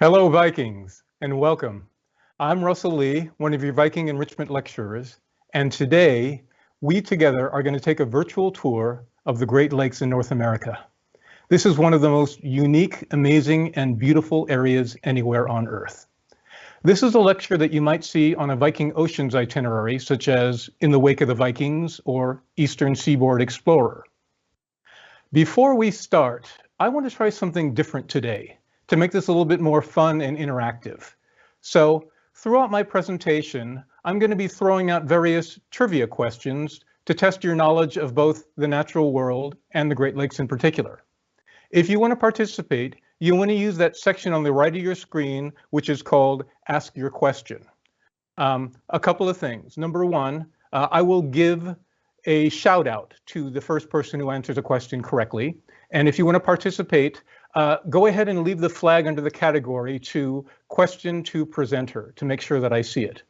Hello, Vikings, and welcome. I'm Russell Lee, one of your Viking enrichment lecturers, and today we together are going to take a virtual tour of the Great Lakes in North America. This is one of the most unique, amazing, and beautiful areas anywhere on Earth. This is a lecture that you might see on a Viking Oceans itinerary, such as In the Wake of the Vikings or Eastern Seaboard Explorer. Before we start, I want to try something different today to make this a little bit more fun and interactive. So throughout my presentation, I'm going to be throwing out various trivia questions to test your knowledge of both the natural world and the Great Lakes in particular. If you want to participate, you want to use that section on the right of your screen, which is called Ask Your Question. A couple of things. Number one, I will give a shout out to the first person who answers a question correctly. And if you want to participate, go ahead and leave the flag under the category to question to presenter to make sure that I see it.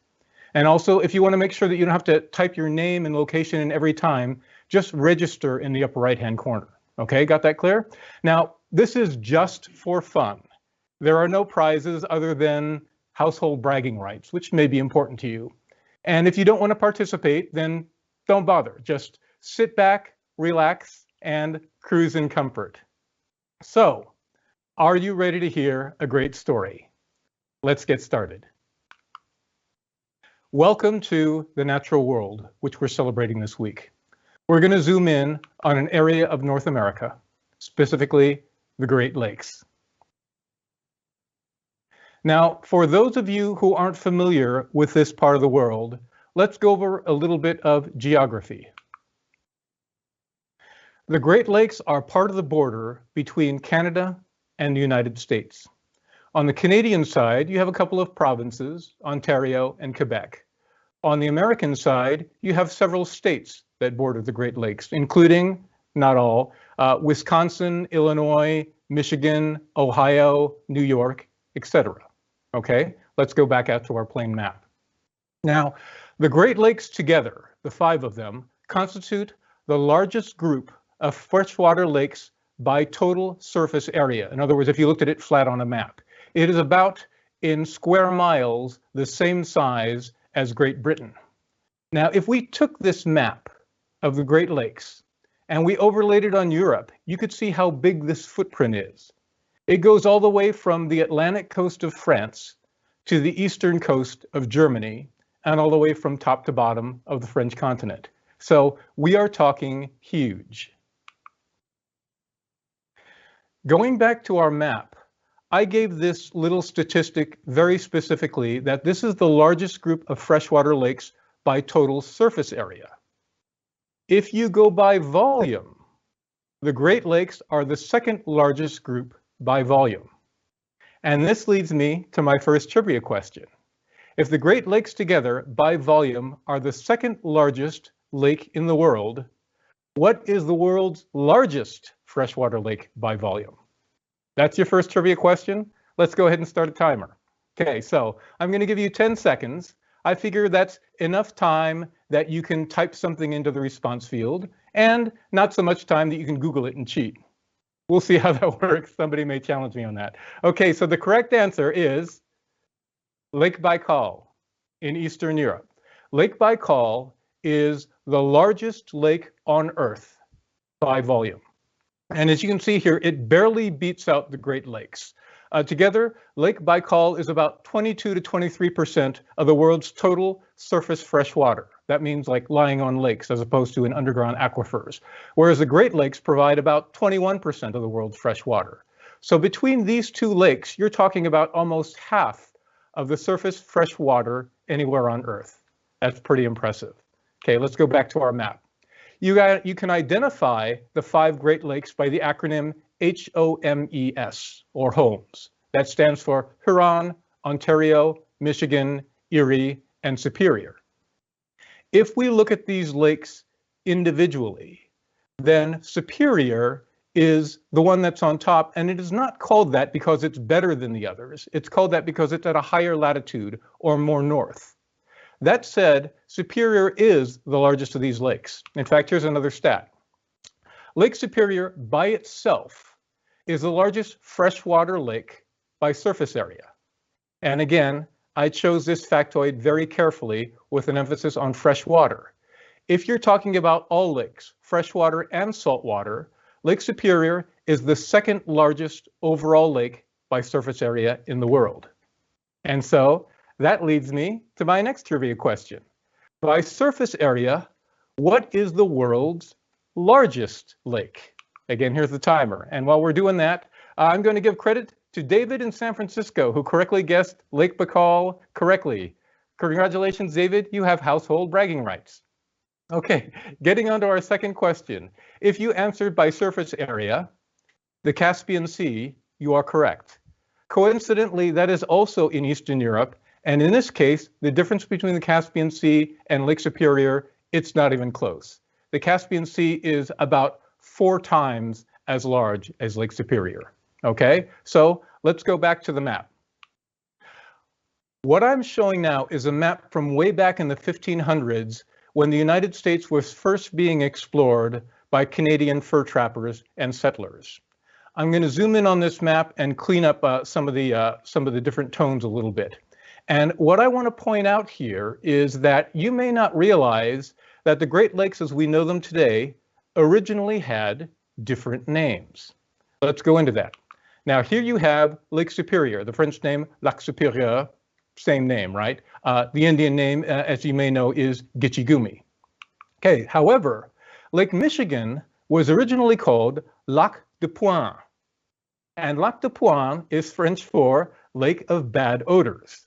And also, if you want to make sure that you don't have to type your name and location in every time, just register in the upper right-hand corner. Okay, got that clear? Now, this is just for fun. There are no prizes other than household bragging rights, which may be important to you. And if you don't want to participate, then don't bother. Just sit back, relax, and cruise in comfort. So, are you ready to hear a great story? Let's get started. Welcome to the natural world, which we're celebrating this week. We're going to zoom in on an area of North America, specifically the Great Lakes. Now, for those of you who aren't familiar with this part of the world, let's go over a little bit of geography. The Great Lakes are part of the border between Canada and the United States. On the Canadian side, you have a couple of provinces, Ontario and Quebec. On the American side, you have several states that border the Great Lakes, including, not all, Wisconsin, Illinois, Michigan, Ohio, New York, etc. Okay, let's go back out to our plain map. Now, the Great Lakes together, the five of them, constitute the largest group of freshwater lakes by total surface area. In other words, if you looked at it flat on a map, it is about, in square miles, the same size as Great Britain. Now, if we took this map of the Great Lakes and we overlaid it on Europe, you could see how big this footprint is. It goes all the way from the Atlantic coast of France to the eastern coast of Germany and all the way from top to bottom of the French continent. So we are talking huge. Going back to our map, I gave this little statistic very specifically that this is the largest group of freshwater lakes by total surface area. If you go by volume, the Great Lakes are the second largest group by volume. And this leads me to my first trivia question. If the Great Lakes together by volume are the second largest lake in the world, what is the world's largest freshwater lake by volume? That's your first trivia question. Let's go ahead and start a timer. Okay, so I'm going to give you 10 seconds. I figure that's enough time that you can type something into the response field, and not so much time that you can Google it and cheat. We'll see how that works. Somebody may challenge me on that. Okay, so the correct answer is Lake Baikal in Eastern Europe. Lake Baikal is the largest lake on Earth by volume. And as you can see here, it barely beats out the Great Lakes. Together, Lake Baikal is about 22 to 23% of the world's total surface fresh water. That means like lying on lakes as opposed to in underground aquifers. Whereas the Great Lakes provide about 21% of the world's fresh water. So between these two lakes, you're talking about almost half of the surface fresh water anywhere on Earth. That's pretty impressive. Okay, let's go back to our map. You can identify the five Great Lakes by the acronym HOMES, or HOMES. That stands for Huron, Ontario, Michigan, Erie, and Superior. If we look at these lakes individually, then Superior is the one that's on top, and it is not called that because it's better than the others. It's called that because it's at a higher latitude or more north. That said, Superior is the largest of these lakes. In fact, here's another stat. Lake Superior by itself is the largest freshwater lake by surface area. And again, I chose this factoid very carefully with an emphasis on fresh water. If you're talking about all lakes, freshwater and saltwater, Lake Superior is the second largest overall lake by surface area in the world. And so that leads me to my next trivia question. By surface area, what is the world's largest lake? Again, here's the timer. And while we're doing that, I'm going to give credit to David in San Francisco, who correctly guessed Lake Baikal correctly. Congratulations, David. You have household bragging rights. Okay, getting on to our second question. If you answered by surface area, the Caspian Sea, you are correct. Coincidentally, that is also in Eastern Europe. And in this case, the difference between the Caspian Sea and Lake Superior, it's not even close. The Caspian Sea is about 4 times as large as Lake Superior. Okay, so let's go back to the map. What I'm showing now is a map from way back in the 1500s when the United States was first being explored by Canadian fur trappers and settlers. I'm going to zoom in on this map and clean up some of the different tones a little bit. And what I want to point out here is that you may not realize that the Great Lakes as we know them today originally had different names. Let's go into that. Now here you have Lake Superior, the French name Lac Supérieur, same name, right? The Indian name, as you may know, is Gitchigumi. Okay, however, Lake Michigan was originally called Lac de Pointe. And Lac de Pointe is French for Lake of Bad Odors.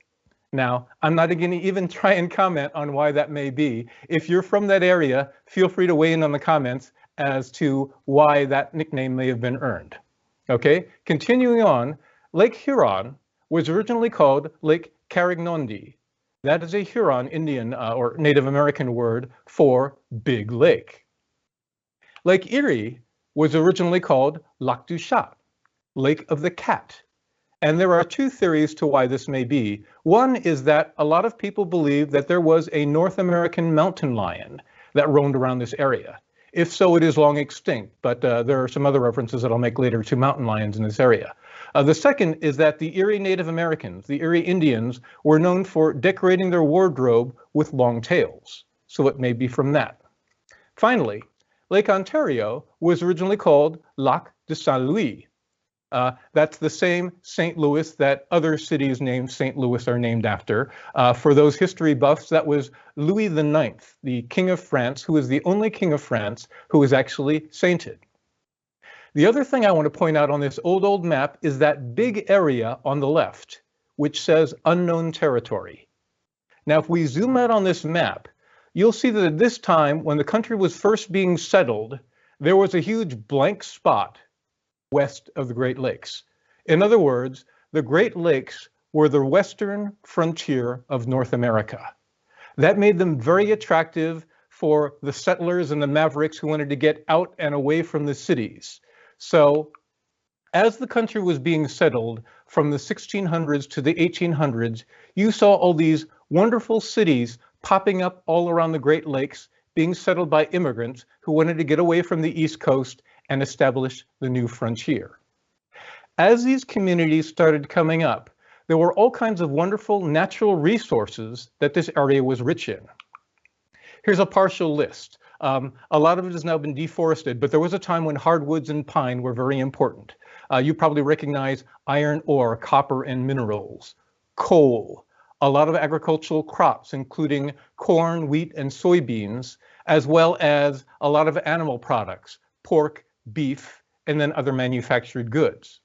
Now, I'm not going to even try and comment on why that may be. If you're from that area, feel free to weigh in on the comments as to why that nickname may have been earned. Okay, continuing on, Lake Huron was originally called Lake Carignan. That is a Huron Indian or Native American word for big lake. Lake Erie was originally called Lac du Chat, Lake of the Cat. And there are 2 theories to why this may be. One is that a lot of people believe that there was a North American mountain lion that roamed around this area. If so, it is long extinct, but there are some other references that I'll make later to mountain lions in this area. The second is that the Erie Native Americans, the Erie Indians, were known for decorating their wardrobe with long tails. So it may be from that. Finally, Lake Ontario was originally called Lac de Saint Louis. That's the same St. Louis that other cities named St. Louis are named after. For those history buffs, that was Louis IX, the King of France, who is the only King of France who is actually sainted. The other thing I want to point out on this old map is that big area on the left, which says unknown territory. Now, if we zoom out on this map, you'll see that at this time, when the country was first being settled, there was a huge blank spot west of the Great Lakes. In other words, the Great Lakes were the western frontier of North America. That made them very attractive for the settlers and the mavericks who wanted to get out and away from the cities. So as the country was being settled from the 1600s to the 1800s, you saw all these wonderful cities popping up all around the Great Lakes, being settled by immigrants who wanted to get away from the East Coast and establish the new frontier. As these communities started coming up, there were all kinds of wonderful natural resources that this area was rich in. Here's a partial list. A lot of it has now been deforested, but there was a time when hardwoods and pine were very important. You probably recognize iron ore, copper, and minerals, coal, a lot of agricultural crops, including corn, wheat, and soybeans, as well as a lot of animal products, pork, beef, and then other manufactured goods.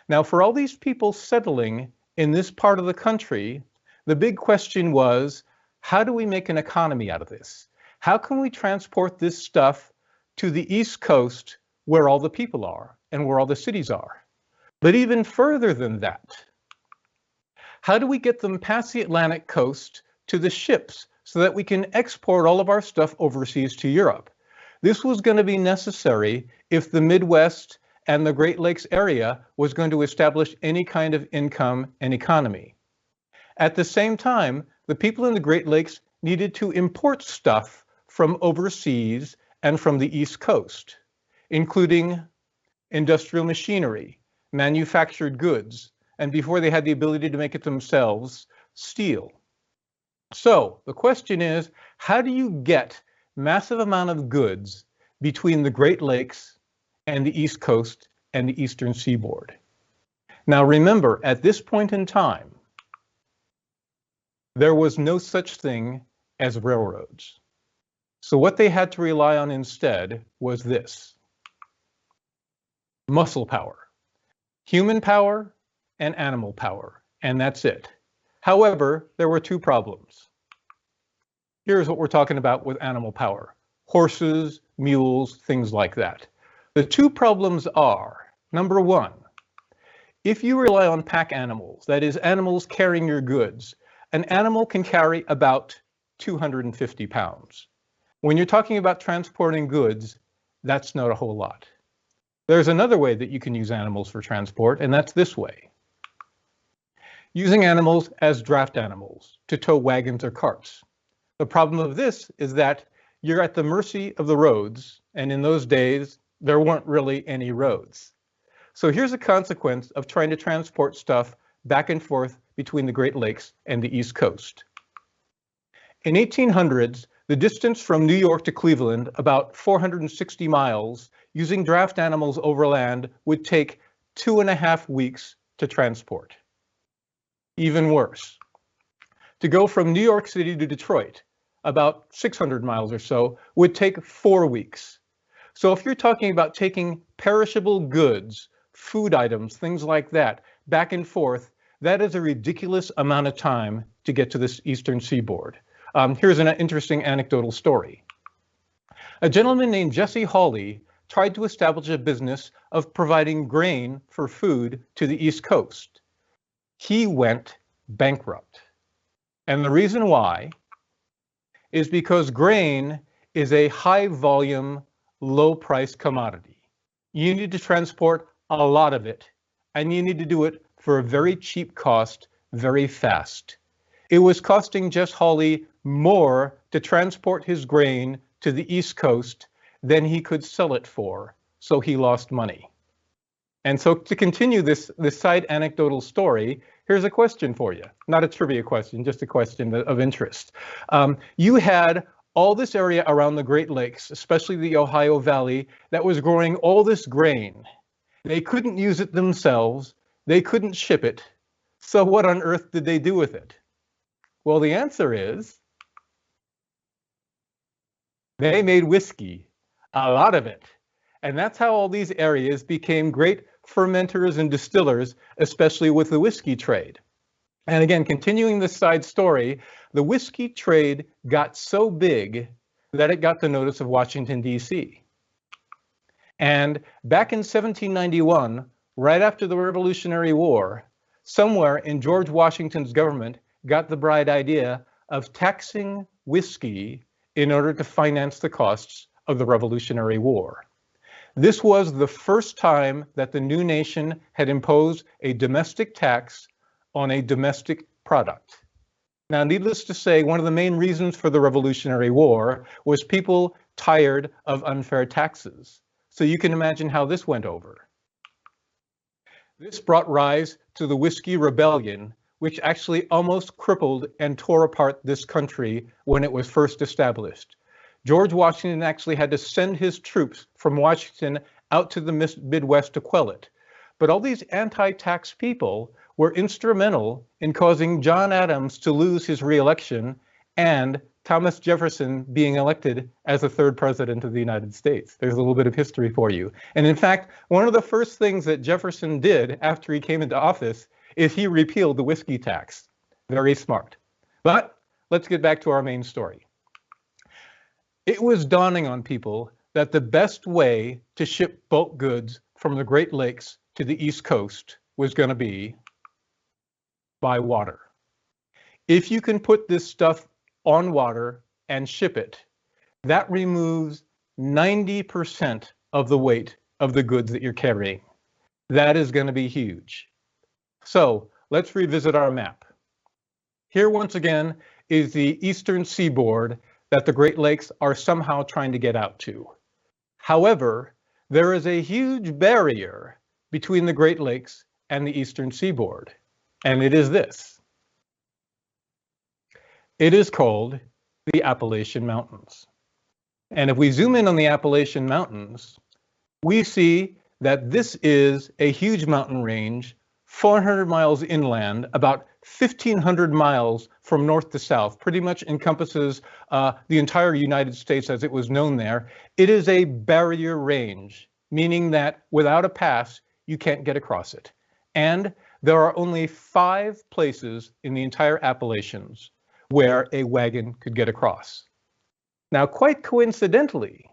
Now, for all these people settling in this part of the country, the big question was, how do we make an economy out of this? How can we transport this stuff to the East Coast where all the people are and where all the cities are? But even further than that, how do we get them past the Atlantic coast to the ships so that we can export all of our stuff overseas to Europe? This was going to be necessary if the Midwest and the Great Lakes area was going to establish any kind of income and economy. At the same time, the people in the Great Lakes needed to import stuff from overseas and from the East Coast, including industrial machinery, manufactured goods, and before they had the ability to make it themselves, steel. So the question is, how do you get massive amount of goods between the Great Lakes and the East Coast and the Eastern Seaboard? Now remember, at this point in time, there was no such thing as railroads. So what they had to rely on instead was this: muscle power, human power, and animal power, and that's it. However, there were two problems. Here's what we're talking about with animal power: horses, mules, things like that. The two problems are, number one, if you rely on pack animals, that is, animals carrying your goods, an animal can carry about 250 pounds. When you're talking about transporting goods, that's not a whole lot. There's another way that you can use animals for transport, and that's this way: using animals as draft animals to tow wagons or carts. The problem of this is that you're at the mercy of the roads, and in those days, there weren't really any roads. So here's a consequence of trying to transport stuff back and forth between the Great Lakes and the East Coast. In 1800s, the distance from New York to Cleveland, about 460 miles, using draft animals overland would take 2.5 weeks to transport. Even worse, to go from New York City to Detroit, about 600 miles or so, would take 4 weeks. So if you're talking about taking perishable goods, food items, things like that, back and forth, that is a ridiculous amount of time to get to this Eastern Seaboard. Here's an interesting anecdotal story. A gentleman named Jesse Hawley tried to establish a business of providing grain for food to the East Coast. He went bankrupt. And the reason why is because grain is a high volume, low price commodity. You need to transport a lot of it, and you need to do it for a very cheap cost, very fast. It was costing Jess Hawley more to transport his grain to the East Coast than he could sell it for, so he lost money. And so to continue this side anecdotal story, here's a question for you. Not a trivia question, just a question of interest. You had all this area around the Great Lakes, especially the Ohio Valley, that was growing all this grain. They couldn't use it themselves. They couldn't ship it. So what on earth did they do with it? Well, the answer is they made whiskey, a lot of it. And that's how all these areas became great fermenters and distillers, especially with the whiskey trade. And again, continuing this side story, the whiskey trade got so big that it got the notice of Washington, D.C. And back in 1791, right after the Revolutionary War, somewhere in George Washington's government got the bright idea of taxing whiskey in order to finance the costs of the Revolutionary War. This was the first time that the new nation had imposed a domestic tax on a domestic product. Now, needless to say, one of the main reasons for the Revolutionary War was people tired of unfair taxes. So you can imagine how this went over. This brought rise to the Whiskey Rebellion, which actually almost crippled and tore apart this country when it was first established. George Washington actually had to send his troops from Washington out to the Midwest to quell it. But all these anti-tax people were instrumental in causing John Adams to lose his re-election and Thomas Jefferson being elected as the third president of the United States. There's a little bit of history for you. And in fact, one of the first things that Jefferson did after he came into office is he repealed the whiskey tax. Very smart. But let's get back to our main story. It was dawning on people that the best way to ship bulk goods from the Great Lakes to the East Coast was going to be by water. If you can put this stuff on water and ship it, that removes 90% of the weight of the goods that you're carrying. That is going to be huge. So let's revisit our map. Here once again is the eastern seaboard that the Great Lakes are somehow trying to get out to. However, there is a huge barrier between the Great Lakes and the eastern seaboard. And it is this. It is called the Appalachian Mountains. And if we zoom in on the Appalachian Mountains, we see that this is a huge mountain range, 400 miles inland, about 1,500 miles from north to south, pretty much encompasses the entire United States as it was known there. It is a barrier range, meaning that without a pass, you can't get across it. And there are only 5 places in the entire Appalachians where a wagon could get across. Now, quite coincidentally,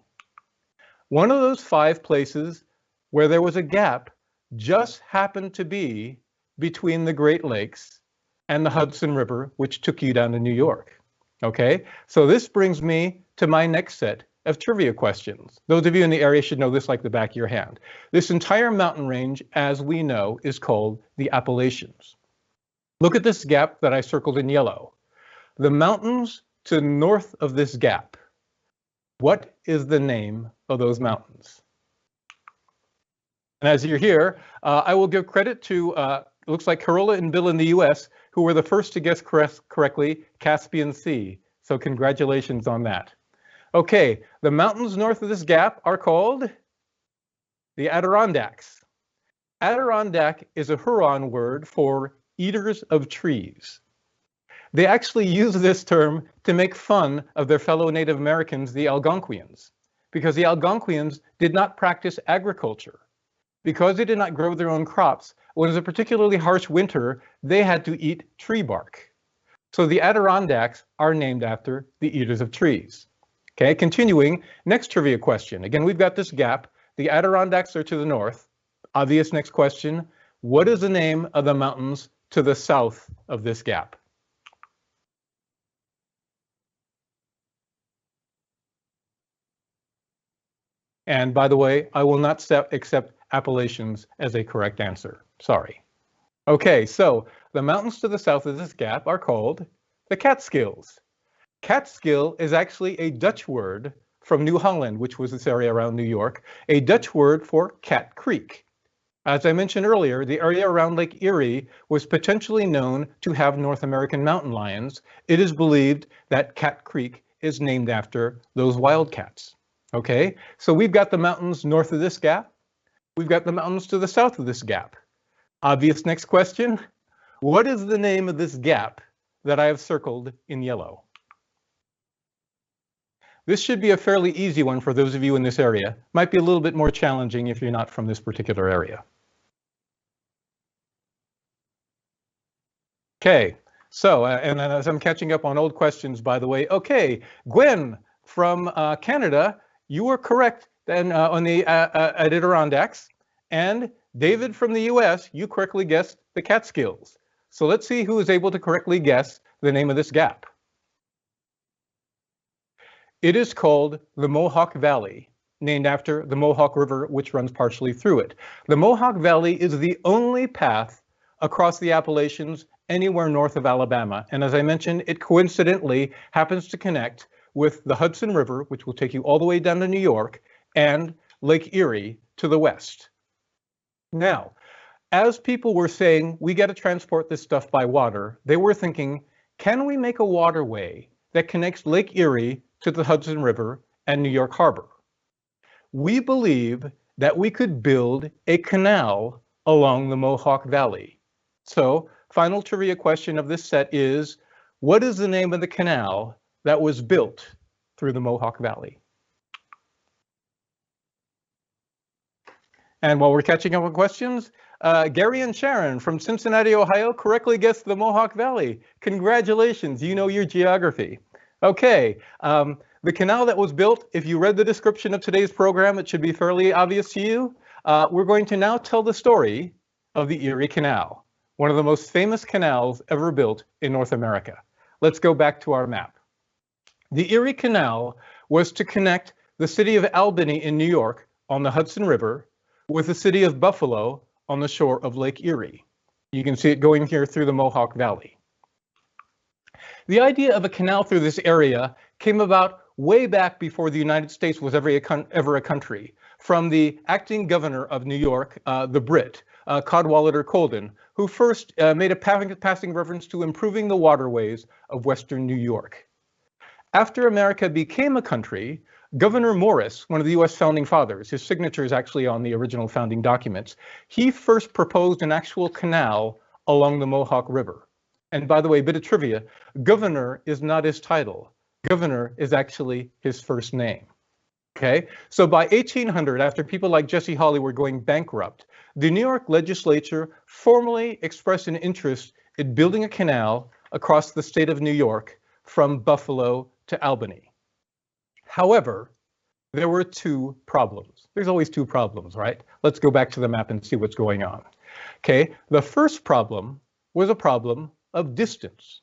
one of those 5 places where there was a gap just happened to be between the Great Lakes and the Hudson River, which took you down to New York. Okay, so this brings me to my next set of trivia questions. Those of you in the area should know this like the back of your hand. This entire mountain range, as we know, is called the Appalachians. Look at this gap that I circled in yellow. The mountains to the north of this gap. What is the name of those mountains? And as you're here, I will give credit to, it looks like Carola and Bill in the US, who were the first to guess correctly, Caspian Sea. So congratulations on that. Okay, the mountains north of this gap are called the Adirondacks. Adirondack is a Huron word for eaters of trees. They actually use this term to make fun of their fellow Native Americans, the Algonquians, because the Algonquians did not practice agriculture. Because they did not grow their own crops, when it was a particularly harsh winter, they had to eat tree bark. So the Adirondacks are named after the eaters of trees. Okay, continuing, next trivia question. Again, we've got this gap. The Adirondacks are to the north. Obvious next question. What is the name of the mountains to the south of this gap? And by the way, I will not accept Appalachians as a correct answer. Sorry. Okay, so the mountains to the south of this gap are called the Catskills. Catskill is actually a Dutch word from New Holland, which was this area around New York, a Dutch word for Cat Creek. As I mentioned earlier, the area around Lake Erie was potentially known to have North American mountain lions. It is believed that Cat Creek is named after those wildcats. Okay, so we've got the mountains north of this gap. We've got the mountains to the south of this gap. Obvious next question. What is the name of this gap that I have circled in yellow? This should be a fairly easy one for those of you in this area. Might be a little bit more challenging if you're not from this particular area. Okay, so, and as I'm catching up on old questions, by the way, okay, Gwen from Canada, you were correct then on the Adirondacks, and David from the US, you correctly guessed the Catskills. So let's see who is able to correctly guess the name of this gap. It is called the Mohawk Valley, named after the Mohawk River, which runs partially through it. The Mohawk Valley is the only path across the Appalachians anywhere north of Alabama. And as I mentioned, it coincidentally happens to connect with the Hudson River, which will take you all the way down to New York, and Lake Erie to the west. Now, as people were saying, we got to transport this stuff by water, they were thinking, can we make a waterway that connects Lake Erie to the Hudson River and New York Harbor? We believe that we could build a canal along the Mohawk Valley. So, final trivia question of this set is, what is the name of the canal that was built through the Mohawk Valley? And while we're catching up on questions, Gary and Sharon from Cincinnati, Ohio, correctly guessed the Mohawk Valley. Congratulations, you know your geography. Okay, the canal that was built, if you read the description of today's program, it should be fairly obvious to you. We're going to now tell the story of the Erie Canal, one of the most famous canals ever built in North America. Let's go back to our map. The Erie Canal was to connect the city of Albany in New York on the Hudson River with the city of Buffalo on the shore of Lake Erie. You can see it going here through the Mohawk Valley. The idea of a canal through this area came about way back before the United States was ever a country, from the acting governor of New York, the Brit, Cadwallader Colden, who first made a passing reference to improving the waterways of Western New York. After America became a country, Gouverneur Morris, one of the US founding fathers, his signature is actually on the original founding documents, he first proposed an actual canal along the Mohawk River. And by the way, a bit of trivia, governor is not his title. Governor is actually his first name. Okay, so by 1800, after people like Jesse Hawley were going bankrupt, the New York legislature formally expressed an interest in building a canal across the state of New York from Buffalo to Albany. However, there were two problems. There's always two problems, right? Let's go back to the map and see what's going on. Okay, the first problem was a problem of distance.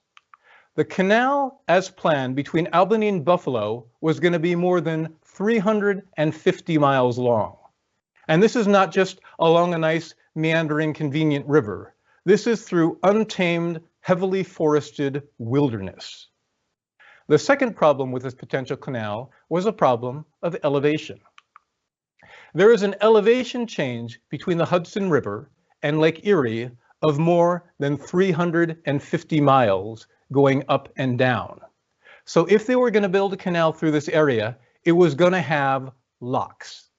The canal, as planned, between Albany and Buffalo was going to be more than 350 miles long. And this is not just along a nice, meandering, convenient river. This is through untamed, heavily forested wilderness. The second problem with this potential canal was a problem of elevation. There is an elevation change between the Hudson River and Lake Erie of more than 350 miles going up and down. So if they were going to build a canal through this area, it was going to have locks.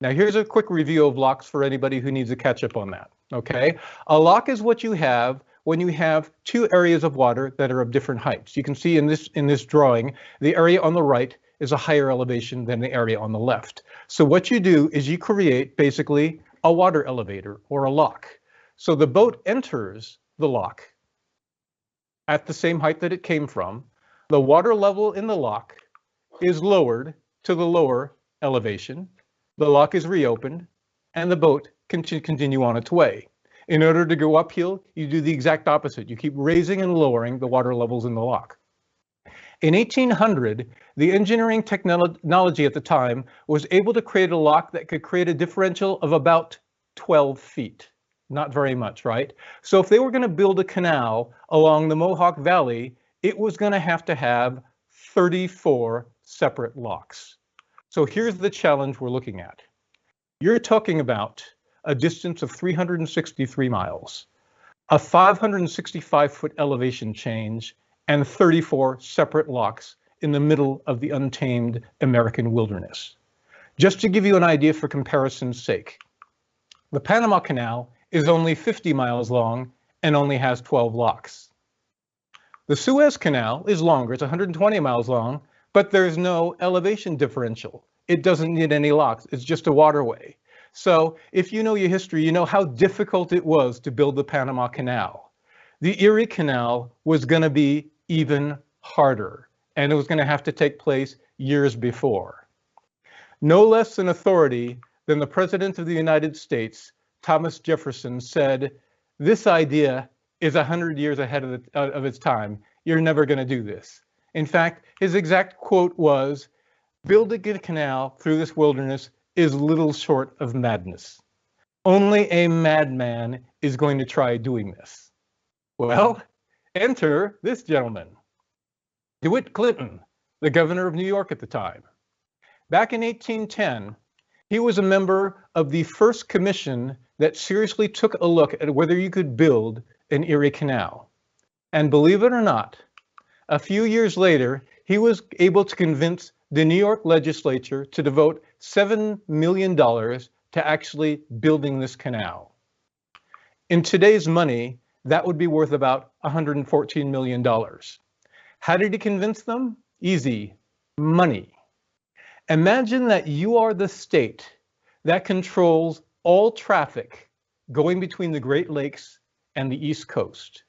Now here's a quick review of locks for anybody who needs a catch up on that. Okay, a lock is what you have when you have two areas of water that are of different heights. You can see in this drawing, the area on the right is a higher elevation than the area on the left. So what you do is you create basically a water elevator or a lock. So the boat enters the lock at the same height that it came from. The water level in the lock is lowered to the lower elevation. The lock is reopened and the boat can continue on its way. In order to go uphill, you do the exact opposite. You keep raising and lowering the water levels in the lock. In 1800, the engineering technology at the time was able to create a lock that could create a differential of about 12 feet. Not very much, right? So if they were going to build a canal along the Mohawk Valley, it was going to have 34 separate locks. So here's the challenge we're looking at. You're talking about a distance of 363 miles, a 565-foot elevation change, and 34 separate locks in the middle of the untamed American wilderness. Just to give you an idea for comparison's sake, the Panama Canal is only 50 miles long and only has 12 locks. The Suez Canal is longer, it's 120 miles long, but there's no elevation differential. It doesn't need any locks, it's just a waterway. So if you know your history, you know how difficult it was to build the Panama Canal. The Erie Canal was going to be even harder, and it was going to have to take place years before. No less an authority than the President of the United States, Thomas Jefferson, said, "This idea is 100 years ahead of its time. You're never going to do this." In fact, his exact quote was, "Building a canal through this wilderness is little short of madness. Only a madman is going to try doing this." Well, enter this gentleman, DeWitt Clinton, the governor of New York at the time. Back in 1810, he was a member of the first commission that seriously took a look at whether you could build an Erie Canal. And believe it or not, a few years later, he was able to convince the New York legislature to devote $7 million to actually building this canal. In today's money, that would be worth about $114 million. How did he convince them? Easy, money. Imagine that you are the state that controls all traffic going between the Great Lakes and the East Coast.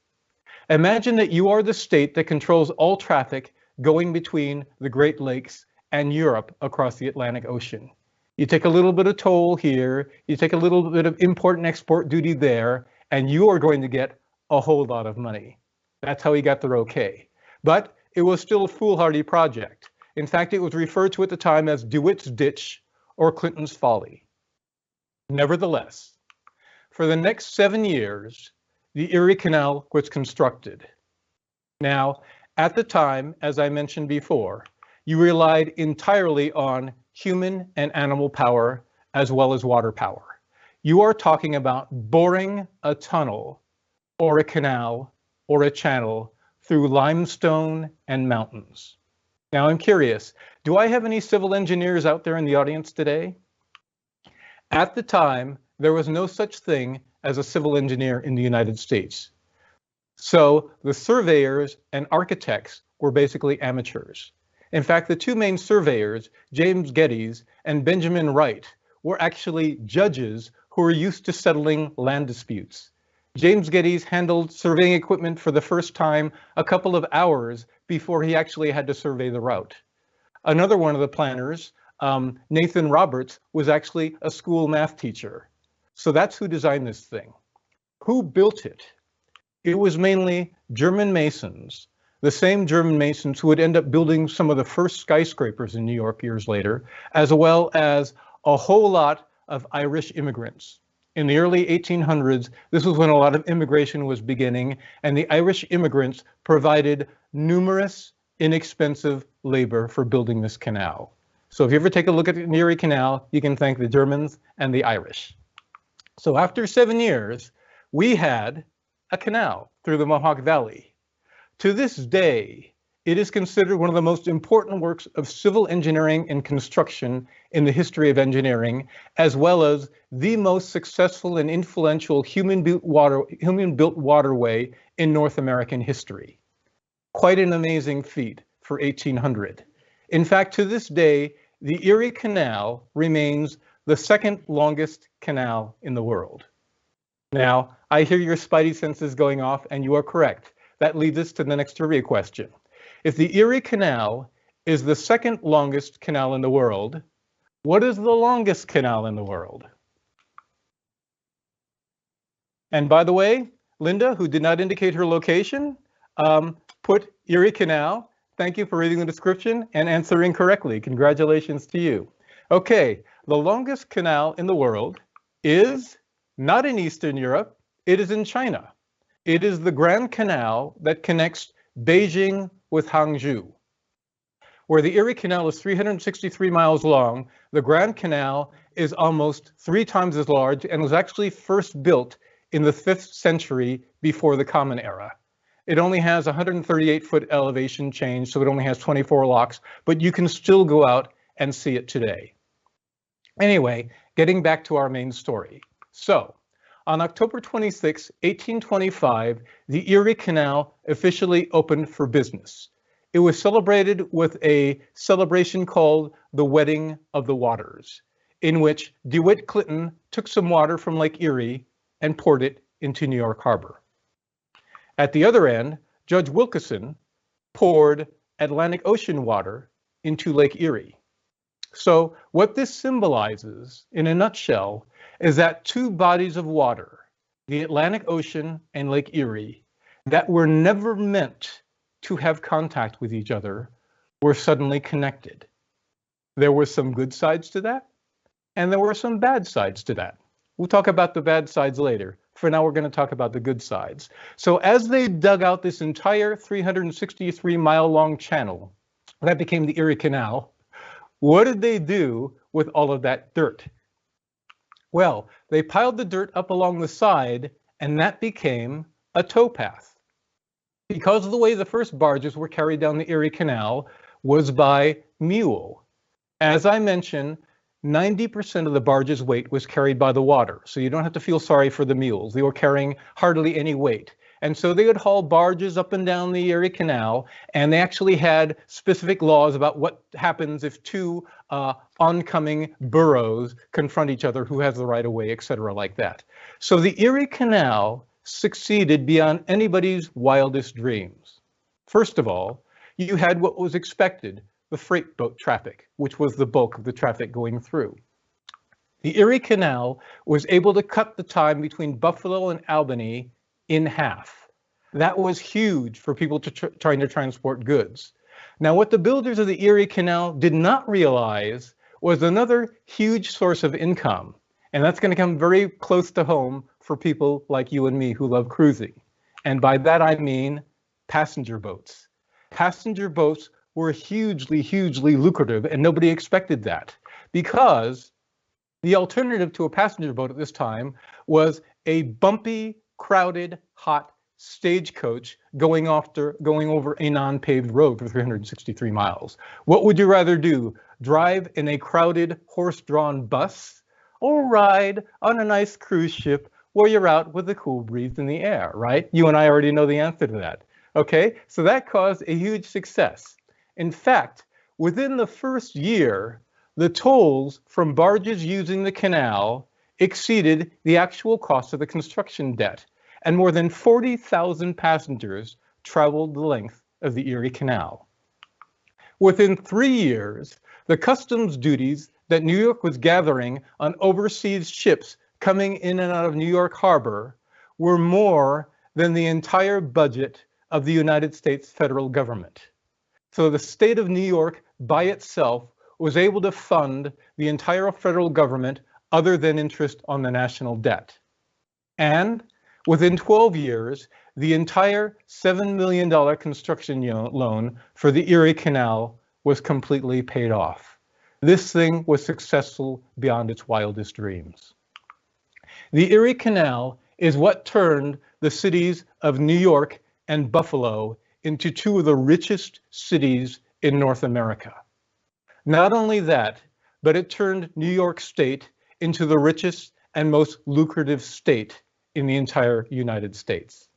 Imagine that you are the state that controls all traffic going between the Great Lakes and Europe across the Atlantic Ocean. You take a little bit of toll here, you take a little bit of import and export duty there, and you are going to get a whole lot of money. That's how he got their okay. But it was still a foolhardy project. In fact, it was referred to at the time as DeWitt's Ditch or Clinton's Folly. Nevertheless, for the next 7 years, the Erie Canal was constructed. Now, at the time, as I mentioned before, you relied entirely on human and animal power as well as water power. You are talking about boring a tunnel or a canal or a channel through limestone and mountains. Now I'm curious, do I have any civil engineers out there in the audience today? At the time, there was no such thing as a civil engineer in the United States. So the surveyors and architects were basically amateurs. In fact, the two main surveyors, James Geddes and Benjamin Wright, were actually judges who were used to settling land disputes. James Geddes handled surveying equipment for the first time a couple of hours before he actually had to survey the route. Another one of the planners, Nathan Roberts, was actually a school math teacher. So that's who designed this thing. Who built it? It was mainly German masons, the same German masons who would end up building some of the first skyscrapers in New York years later, as well as a whole lot of Irish immigrants. In the early 1800s, this was when a lot of immigration was beginning, and the Irish immigrants provided numerous, inexpensive labor for building this canal. So if you ever take a look at the Erie Canal, you can thank the Germans and the Irish. So after 7 years, we had a canal through the Mohawk Valley. To this day, it is considered one of the most important works of civil engineering and construction in the history of engineering, as well as the most successful and influential human-built waterway in North American history. Quite an amazing feat for 1800. In fact, to this day, the Erie Canal remains the second longest canal in the world. Now, I hear your spidey senses going off, and you are correct. That leads us to the next trivia question. If the Erie Canal is the second longest canal in the world, what is the longest canal in the world? And by the way, Linda, who did not indicate her location, put Erie Canal. Thank you for reading the description and answering correctly. Congratulations to you. Okay, the longest canal in the world is not in Eastern Europe, it is in China. It is the Grand Canal that connects Beijing with Hangzhou. Where the Erie Canal is 363 miles long, the Grand Canal is almost 3 times as large and was actually first built in the 5th century before the Common Era. It only has 138-foot elevation change, so it only has 24 locks, but you can still go out and see it today. Anyway, getting back to our main story. So, on October 26, 1825, the Erie Canal officially opened for business. It was celebrated with a celebration called the Wedding of the Waters, in which DeWitt Clinton took some water from Lake Erie and poured it into New York Harbor. At the other end, Judge Wilkinson poured Atlantic Ocean water into Lake Erie. So what this symbolizes, in a nutshell, is that two bodies of water, the Atlantic Ocean and Lake Erie, that were never meant to have contact with each other, were suddenly connected. There were some good sides to that, and there were some bad sides to that. We'll talk about the bad sides later. For now, we're going to talk about the good sides. So as they dug out this entire 363-mile-long channel, that became the Erie Canal, what did they do with all of that dirt? Well, they piled the dirt up along the side, and that became a towpath. Because of the way the first barges were carried down the Erie Canal was by mule. As I mentioned, 90% of the barge's weight was carried by the water, so you don't have to feel sorry for the mules. They were carrying hardly any weight. And so they would haul barges up and down the Erie Canal, and they actually had specific laws about what happens if two oncoming burros confront each other, who has the right of way, etc., like that. So the Erie Canal succeeded beyond anybody's wildest dreams. First of all, you had what was expected, the freight boat traffic, which was the bulk of the traffic going through. The Erie Canal was able to cut the time between Buffalo and Albany in half. That was huge for people trying to transport goods. Now, what the builders of the Erie Canal did not realize was another huge source of income, and that's going to come very close to home for people like you and me who love cruising. And by that I mean passenger boats. Passenger boats were hugely, hugely lucrative, and nobody expected that because The alternative to a passenger boat at this time was a bumpy, crowded, hot stagecoach going over a non-paved road for 363 miles. What would you rather do? Drive in a crowded, horse-drawn bus or ride on a nice cruise ship where you're out with a cool breeze in the air, right? You and I already know the answer to that. Okay, so that caused a huge success. In fact, within the first year, the tolls from barges using the canal exceeded the actual cost of the construction debt, and more than 40,000 passengers traveled the length of the Erie Canal. Within 3 years, the customs duties that New York was gathering on overseas ships coming in and out of New York Harbor were more than the entire budget of the United States federal government. So the state of New York by itself was able to fund the entire federal government other than interest on the national debt. And within 12 years, the entire $7 million construction loan for the Erie Canal was completely paid off. This thing was successful beyond its wildest dreams. The Erie Canal is what turned the cities of New York and Buffalo into two of the richest cities in North America. Not only that, but it turned New York State into the richest and most lucrative state in the entire United States.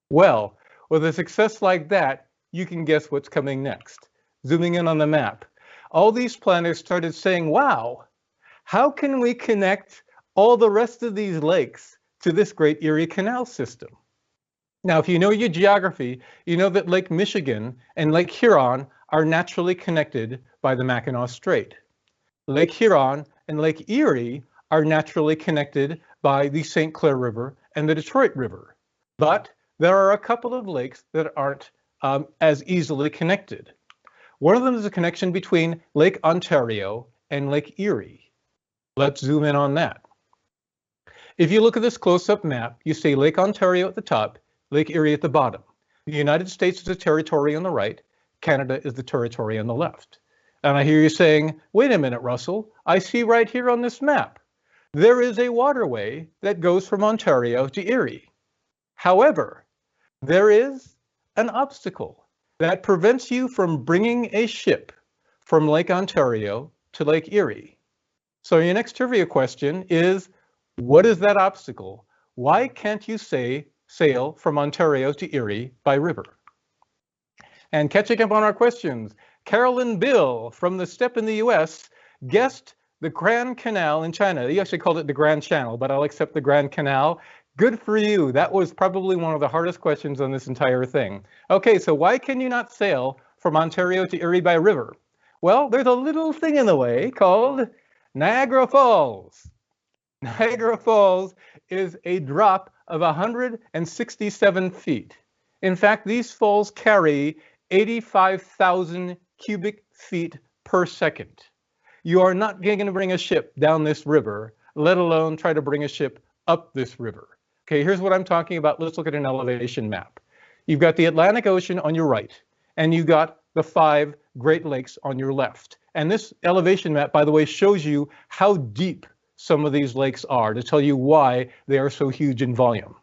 Well, with a success like that, you can guess what's coming next. Zooming in on the map, all these planners started saying, wow, how can we connect all the rest of these lakes to this great Erie Canal system? Now, if you know your geography, you know that Lake Michigan and Lake Huron are naturally connected by the Mackinac Strait. Lake Huron and Lake Erie are naturally connected by the St. Clair River and the Detroit River. But there are a couple of lakes that aren't as easily connected. One of them is a connection between Lake Ontario and Lake Erie. Let's zoom in on that. If you look at this close-up map, you see Lake Ontario at the top, Lake Erie at the bottom. The United States is a territory on the right, Canada is the territory on the left. And I hear you saying, wait a minute, Russell, I see right here on this map, there is a waterway that goes from Ontario to Erie. However, there is an obstacle that prevents you from bringing a ship from Lake Ontario to Lake Erie. So your next trivia question is, what is that obstacle? Why can't you sail from Ontario to Erie by river? And catching up on our questions, Carolyn Bill from the Step in the US guessed the Grand Canal in China. You actually called it the Grand Channel, but I'll accept the Grand Canal. Good for you. That was probably one of the hardest questions on this entire thing. Okay, so why can you not sail from Ontario to Erie by river? Well, there's a little thing in the way called Niagara Falls. Niagara Falls is a drop of 167 feet. In fact, these falls carry 85,000 cubic feet per second. You are not going to bring a ship down this river, let alone try to bring a ship up this river. Okay, here's what I'm talking about. Let's look at an elevation map. You've got the Atlantic Ocean on your right, and you've got the 5 Great Lakes on your left. And this elevation map, by the way, shows you how deep some of these lakes are to tell you why they are so huge in volume.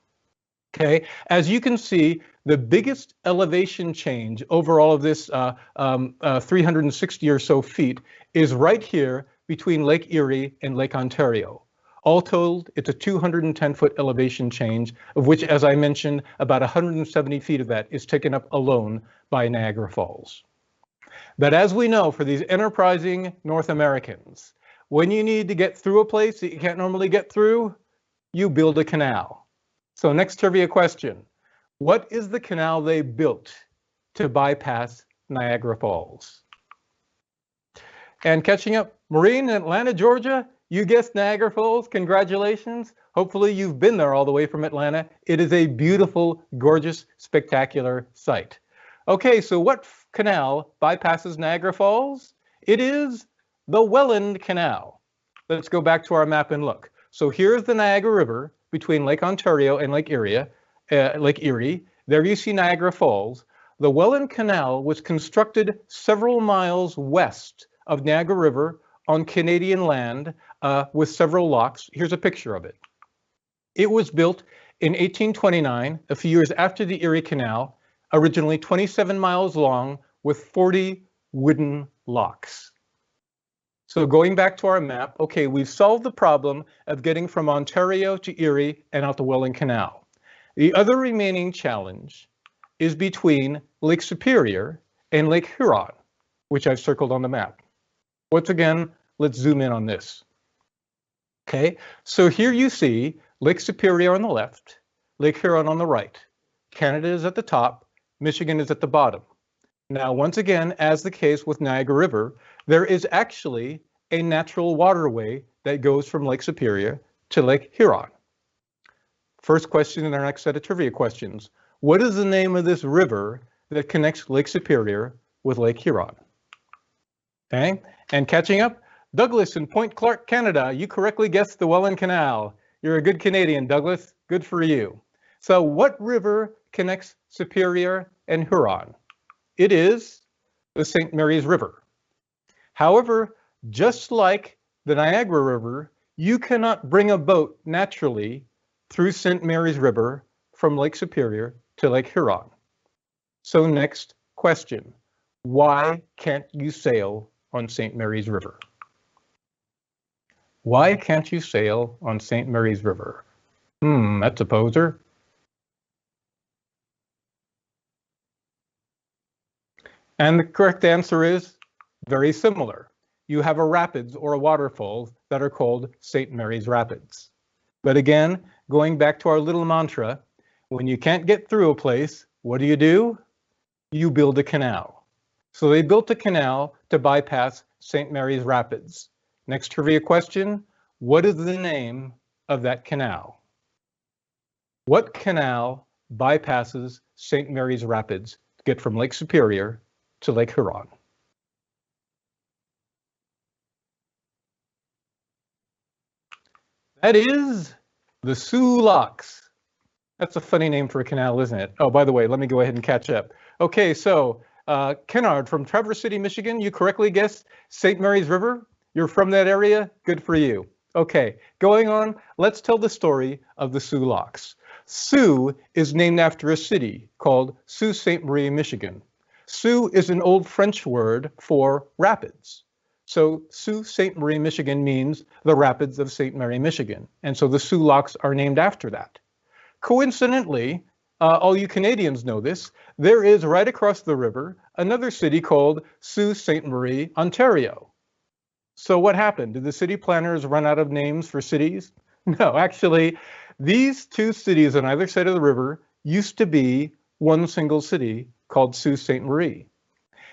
Okay, as you can see, the biggest elevation change over all of this 360 or so feet is right here between Lake Erie and Lake Ontario. All told, it's a 210-foot elevation change, of which, as I mentioned, about 170 feet of that is taken up alone by Niagara Falls. But as we know, for these enterprising North Americans, when you need to get through a place that you can't normally get through, you build a canal. So next trivia question, what is the canal they built to bypass Niagara Falls? And catching up, Maureen in Atlanta, Georgia, you guessed Niagara Falls. Congratulations. Hopefully you've been there all the way from Atlanta. It is a beautiful, gorgeous, spectacular sight. Okay, so what canal bypasses Niagara Falls? It is the Welland Canal. Let's go back to our map and look. So here's the Niagara River between Lake Ontario and Lake Erie. There you see Niagara Falls. The Welland Canal was constructed several miles west of Niagara River on Canadian land with several locks. Here's a picture of it. It was built in 1829, a few years after the Erie Canal, originally 27 miles long with 40 wooden locks. So going back to our map, okay, we've solved the problem of getting from Ontario to Erie and out the Welland Canal. The other remaining challenge is between Lake Superior and Lake Huron, which I've circled on the map. Once again, let's zoom in on this. Okay, so here you see Lake Superior on the left, Lake Huron on the right. Canada is at the top, Michigan is at the bottom. Now, once again, as the case with Niagara River, there is actually a natural waterway that goes from Lake Superior to Lake Huron. First question in our next set of trivia questions. What is the name of this river that connects Lake Superior with Lake Huron? Okay, and catching up, Douglas in Point Clark, Canada, you correctly guessed the Welland Canal. You're a good Canadian, Douglas. Good for you. So what river connects Superior and Huron? It is the St. Mary's River. However, just like the Niagara River, you cannot bring a boat naturally through St. Mary's River from Lake Superior to Lake Huron. So next question, why can't you sail on St. Mary's River? Why can't you sail on St. Mary's River? That's a poser. And the correct answer is very similar. You have a rapids or a waterfall that are called St. Mary's Rapids. But again, going back to our little mantra, when you can't get through a place, what do? You build a canal. So they built a canal to bypass St. Mary's Rapids. Next trivia question, what is the name of that canal? What canal bypasses St. Mary's Rapids to get from Lake Superior to Lake Huron? That is the Soo Locks. That's a funny name for a canal, isn't it? Oh, by the way, let me go ahead and catch up. Okay, so Kennard from Traverse City, Michigan, you correctly guessed St. Mary's River. You're from that area, good for you. Okay, going on, let's tell the story of the Soo Locks. Soo is named after a city called Sault Ste. Marie, Michigan. Soo is an old French word for rapids. So Sault Ste. Marie, Michigan means the rapids of St. Mary, Michigan. And so the Soo Locks are named after that. Coincidentally, all you Canadians know this, there is right across the river another city called Sault Ste. Marie, Ontario. So what happened? Did the city planners run out of names for cities? No, actually, these two cities on either side of the river used to be one single city called Sault Ste. Marie.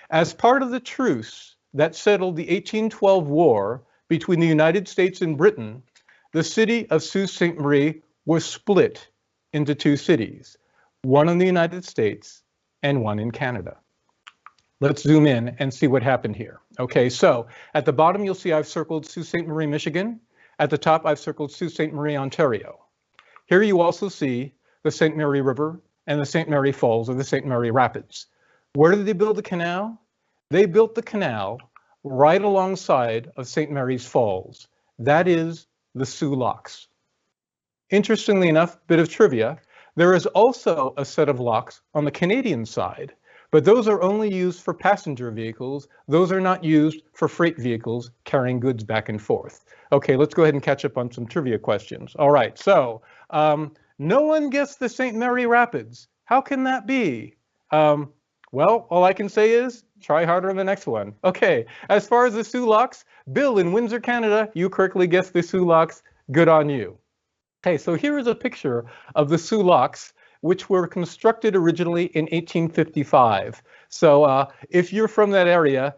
As part of the truce that settled the 1812 war between the United States and Britain, the city of Sault Ste. Marie was split into two cities, one in the United States and one in Canada. Let's zoom in and see what happened here. Okay, so at the bottom, you'll see I've circled Sault Ste. Marie, Michigan. At the top, I've circled Sault Ste. Marie, Ontario. Here you also see the St. Mary River and the St. Mary Falls or the St. Mary Rapids. Where did they build the canal? They built the canal right alongside of St. Mary's Falls. That is the Soo Locks. Interestingly enough, bit of trivia, there is also a set of locks on the Canadian side, but those are only used for passenger vehicles. Those are not used for freight vehicles carrying goods back and forth. Okay, let's go ahead and catch up on some trivia questions. All right, so no one guessed the St. Mary Rapids. How can that be? Well, all I can say is try harder on the next one. Okay, as far as the Soo Locks, Bill in Windsor, Canada, you correctly guessed the Soo Locks. Good on you. Okay, so here is a picture of the Soo Locks, which were constructed originally in 1855. So if you're from that area,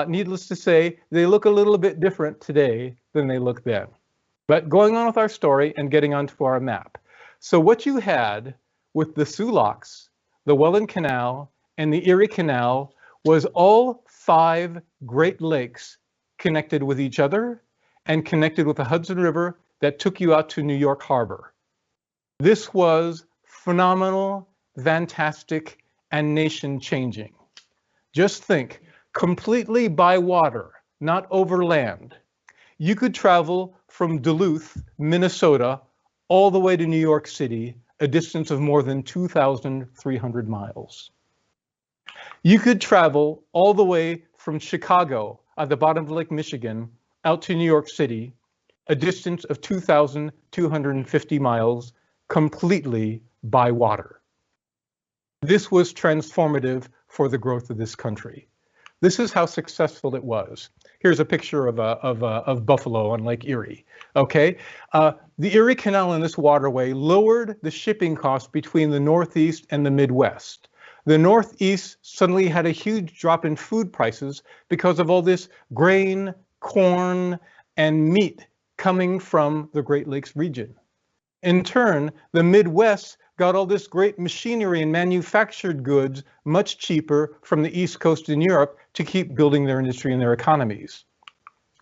needless to say, they look a little bit different today than they looked then. But going on with our story and getting onto our map. So what you had with the Soo Locks, the Welland Canal, and the Erie Canal was all 5 Great Lakes connected with each other and connected with the Hudson River that took you out to New York Harbor. This was phenomenal, fantastic, and nation-changing. Just think, completely by water, not over land. You could travel from Duluth, Minnesota, all the way to New York City, a distance of more than 2,300 miles. You could travel all the way from Chicago at the bottom of Lake Michigan out to New York City, a distance of 2,250 miles, completely by water. This was transformative for the growth of this country. This is how successful it was. Here's a picture of Buffalo on Lake Erie. Okay, the Erie Canal and this waterway lowered the shipping costs between the Northeast and the Midwest. The Northeast suddenly had a huge drop in food prices because of all this grain, corn, and meat coming from the Great Lakes region. In turn, the Midwest got all this great machinery and manufactured goods much cheaper from the East Coast in Europe to keep building their industry and their economies.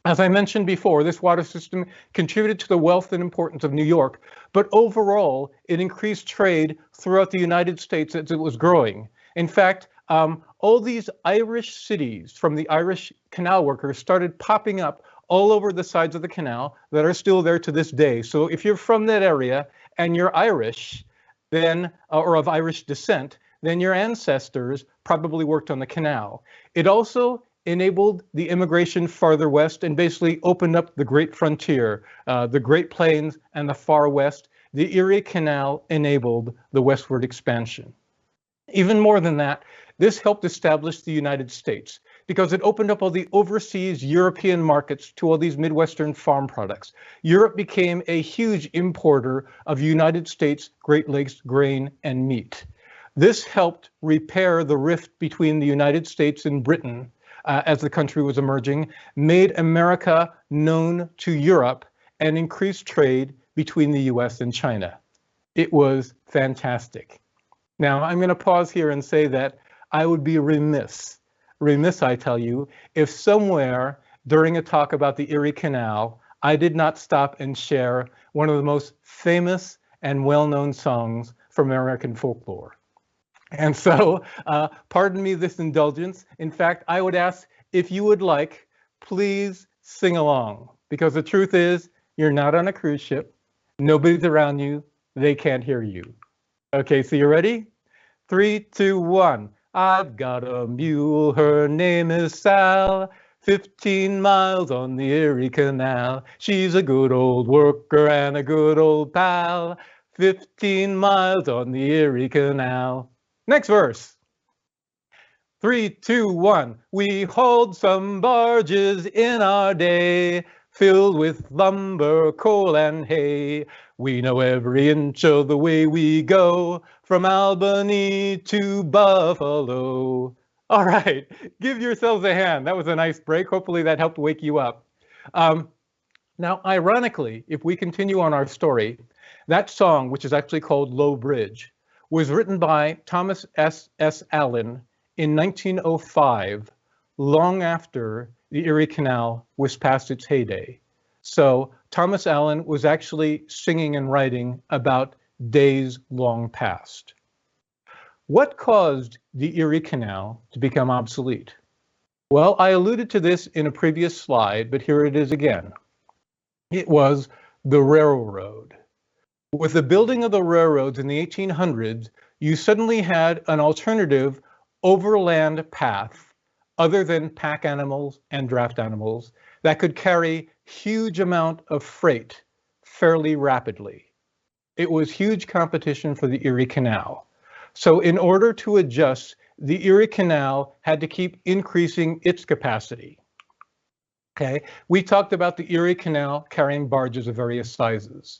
As I mentioned before, this water system contributed to the wealth and importance of New York, but overall, it increased trade throughout the United States as it was growing. In fact, all these Irish cities from the Irish canal workers started popping up all over the sides of the canal that are still there to this day. So if you're from that area and you're Irish, then, or of Irish descent, then your ancestors probably worked on the canal. It also enabled the immigration farther west and basically opened up the great frontier, the Great Plains and the far west. The Erie Canal enabled the westward expansion. Even more than that, this helped establish the United States because it opened up all the overseas European markets to all these Midwestern farm products. Europe became a huge importer of United States Great Lakes grain and meat. This helped repair the rift between the United States and Britain as the country was emerging, made America known to Europe, and increased trade between the US and China. It was fantastic. Now, I'm going to pause here and say that I would be remiss, I tell you, if somewhere during a talk about the Erie Canal, I did not stop and share one of the most famous and well-known songs from American folklore. And so, pardon me this indulgence. In fact, I would ask if you would like, please sing along, because the truth is, you're not on a cruise ship, nobody's around you, they can't hear you. Okay, so you ready? 3, 2, 1. I've got a mule, her name is Sal, 15 miles on the Erie Canal. She's a good old worker and a good old pal, 15 miles on the Erie Canal. Next verse. 3, 2, 1. We hauled some barges in our day, filled with lumber, coal, and hay. We know every inch of the way we go, from Albany to Buffalo. All right, give yourselves a hand. That was a nice break. Hopefully that helped wake you up. Now, ironically, if we continue on our story, that song, which is actually called Low Bridge, was written by Thomas S. Allen in 1905, long after the Erie Canal was past its heyday. So Thomas Allen was actually singing and writing about days long past. What caused the Erie Canal to become obsolete? Well, I alluded to this in a previous slide, but here it is again. It was the railroad. With the building of the railroads in the 1800s, you suddenly had an alternative overland path other than pack animals and draft animals that could carry huge amount of freight fairly rapidly. It was huge competition for the Erie Canal. So in order to adjust, the Erie Canal had to keep increasing its capacity. Okay, we talked about the Erie Canal carrying barges of various sizes.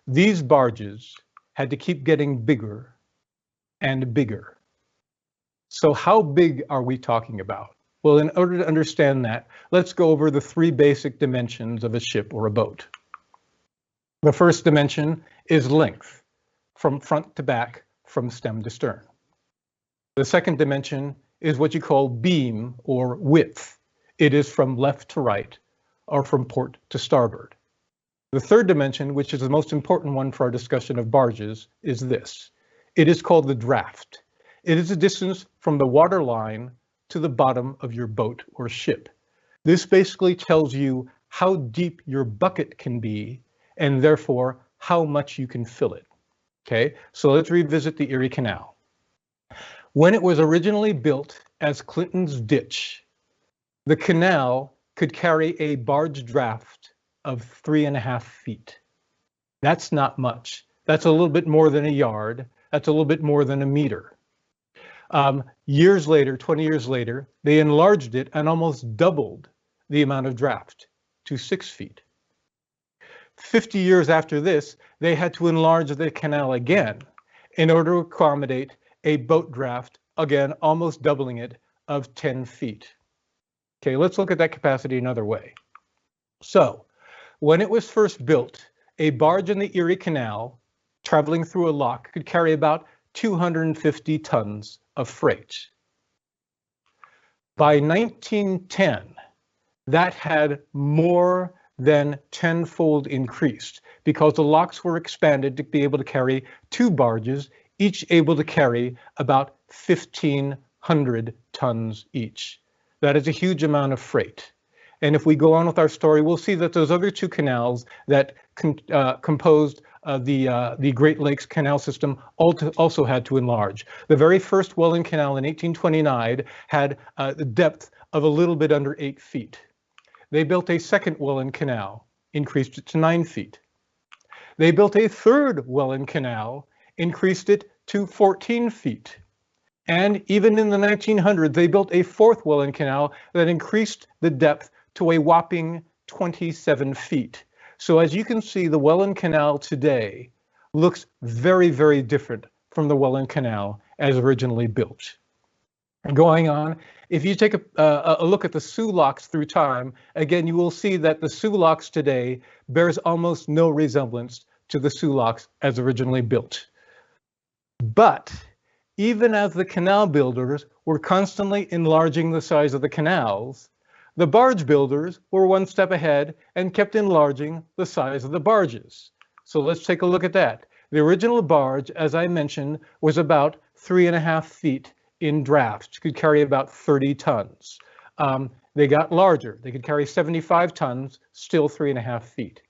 These barges had to keep getting bigger and bigger. So how big are we talking about? Well, in order to understand that, let's go over the 3 basic dimensions of a ship or a boat. The first dimension is length, from front to back, from stem to stern. The second dimension is what you call beam or width. It is from left to right or from port to starboard. The third dimension, which is the most important one for our discussion of barges, is this. It is called the draft. It is the distance from the water line to the bottom of your boat or ship. This basically tells you how deep your bucket can be, and therefore how much you can fill it. Okay, so let's revisit the Erie Canal. When it was originally built as Clinton's Ditch, the canal could carry a barge draft of 3.5 feet. That's not much. That's a little bit more than a yard. That's a little bit more than a meter. Years later, 20 years later, they enlarged it and almost doubled the amount of draft to 6 feet. 50 years after this, they had to enlarge the canal again in order to accommodate a boat draft, again, almost doubling it, of 10 feet. Okay, let's look at that capacity another way. So, when it was first built, a barge in the Erie Canal traveling through a lock could carry about 250 tons of freight. By 1910, that had more than tenfold increased because the locks were expanded to be able to carry 2 barges, each able to carry about 1,500 tons each. That is a huge amount of freight. And if we go on with our story, we'll see that those other 2 canals that composed the Great Lakes Canal System also had to enlarge. The very first Welland Canal in 1829 had a depth of a little bit under 8 feet. They built a second Welland Canal, increased it to 9 feet. They built a third Welland Canal, increased it to 14 feet. And even in the 1900s, they built a fourth Welland Canal that increased the depth to a whopping 27 feet. So as you can see, the Welland Canal today looks very, very different from the Welland Canal as originally built. Going on, if you take a look at the Soo Locks through time, again, you will see that the Soo Locks today bears almost no resemblance to the Soo Locks as originally built. But even as the canal builders were constantly enlarging the size of the canals, the barge builders were one step ahead and kept enlarging the size of the barges. So let's take a look at that. The original barge, as I mentioned, was about 3.5 feet in draft, could carry about 30 tons. They got larger. They could carry 75 tons, still 3.5 feet.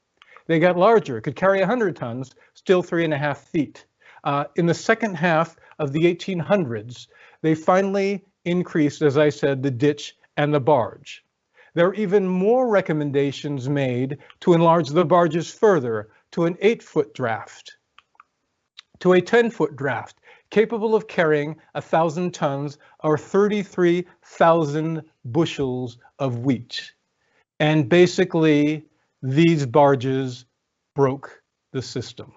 They got larger, could carry 100 tons, still 3.5 feet. In the second half of the 1800s, they finally increased, as I said, the ditch and the barge. There are even more recommendations made to enlarge the barges further to an 8-foot draft, to a 10-foot draft, capable of carrying 1,000 tons or 33,000 bushels of wheat. And basically, these barges broke the system.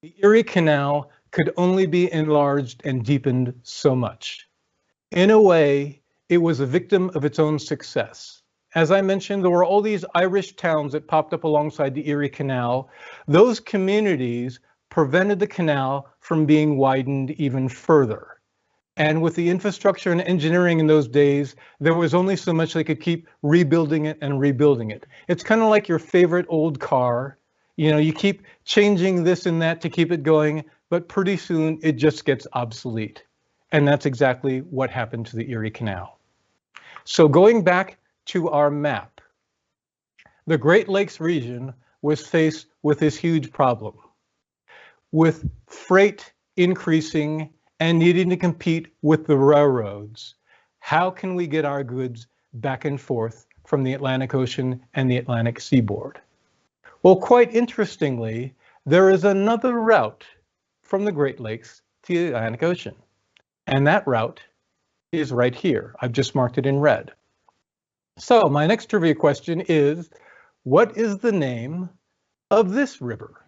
The Erie Canal could only be enlarged and deepened so much. In a way, it was a victim of its own success. As I mentioned, there were all these Irish towns that popped up alongside the Erie Canal. Those communities prevented the canal from being widened even further. And with the infrastructure and engineering in those days, there was only so much they could keep rebuilding it and rebuilding it. It's kind of like your favorite old car. You know, you keep changing this and that to keep it going, but pretty soon it just gets obsolete. And that's exactly what happened to the Erie Canal. So going back to our map, the Great Lakes region was faced with this huge problem. With freight increasing and needing to compete with the railroads, how can we get our goods back and forth from the Atlantic Ocean and the Atlantic seaboard? Well, quite interestingly, there is another route from the Great Lakes to the Atlantic Ocean. And that route is right here. I've just marked it in red. So my next trivia question is, what is the name of this river?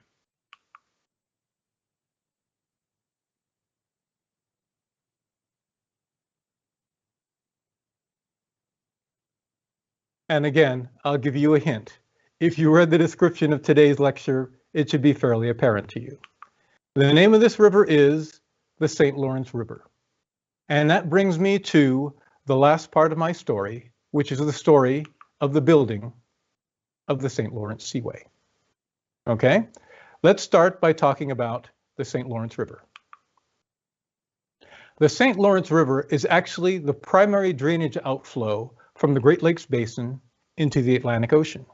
And again, I'll give you a hint. If you read the description of today's lecture, it should be fairly apparent to you. The name of this river is the St. Lawrence River. And that brings me to the last part of my story, which is the story of the building of the St. Lawrence Seaway. Okay, let's start by talking about the St. Lawrence River. The St. Lawrence River is actually the primary drainage outflow from the Great Lakes Basin into the Atlantic Ocean.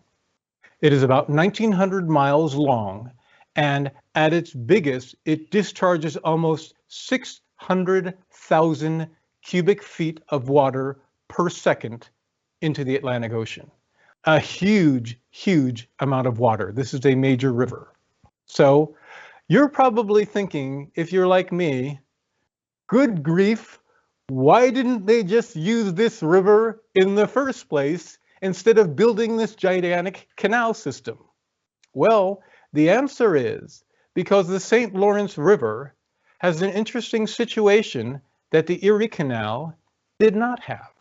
It is about 1,900 miles long, and at its biggest, it discharges almost 600,000 cubic feet of water per second into the Atlantic Ocean. A huge, huge amount of water. This is a major river. So you're probably thinking, if you're like me, good grief, why didn't they just use this river in the first place instead of building this gigantic canal system? Well, the answer is because the St. Lawrence River has an interesting situation that the Erie Canal did not have.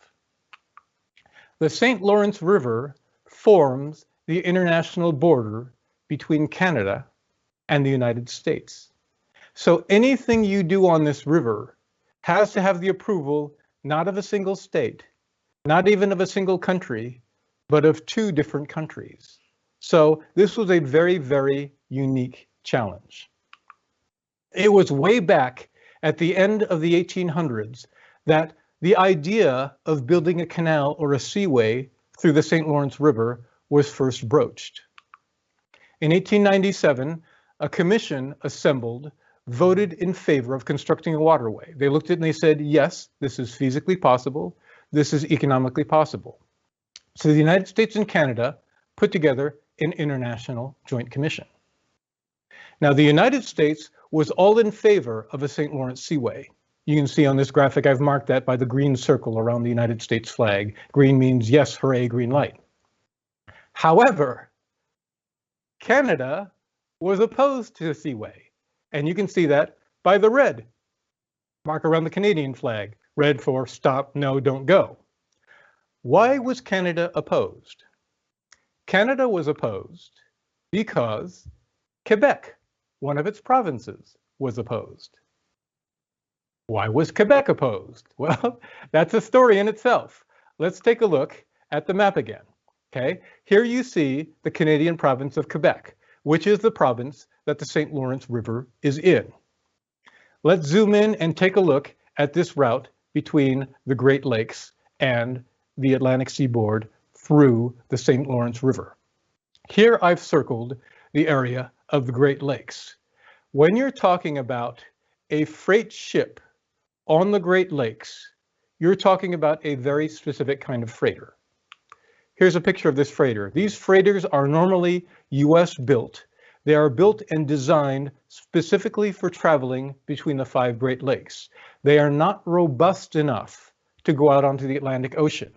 The St. Lawrence River forms the international border between Canada and the United States. So anything you do on this river has to have the approval not of a single state, not even of a single country, but of two different countries. So this was a very, very unique challenge. It was way back at the end of the 1800s that the idea of building a canal or a seaway through the St. Lawrence River was first broached. In 1897, a commission assembled, voted in favor of constructing a waterway. They looked at it and they said, yes, this is feasibly possible. This is economically possible. So the United States and Canada put together an international joint commission. Now, the United States was all in favor of a St. Lawrence Seaway. You can see on this graphic, I've marked that by the green circle around the United States flag. Green means yes, hooray, green light. However, Canada was opposed to the Seaway. And you can see that by the red mark around the Canadian flag. Red for stop, no, don't go. Why was Canada opposed? Canada was opposed because Quebec, one of its provinces, was opposed. Why was Quebec opposed? Well, that's a story in itself. Let's take a look at the map again. Okay, here you see the Canadian province of Quebec, which is the province that the St. Lawrence River is in. Let's zoom in and take a look at this route between the Great Lakes and the Atlantic seaboard through the St. Lawrence River. Here I've circled the area of the Great Lakes. When you're talking about a freight ship on the Great Lakes, you're talking about a very specific kind of freighter. Here's a picture of this freighter. These freighters are normally US built. They are built and designed specifically for traveling between the 5 Great Lakes. They are not robust enough to go out onto the Atlantic Ocean.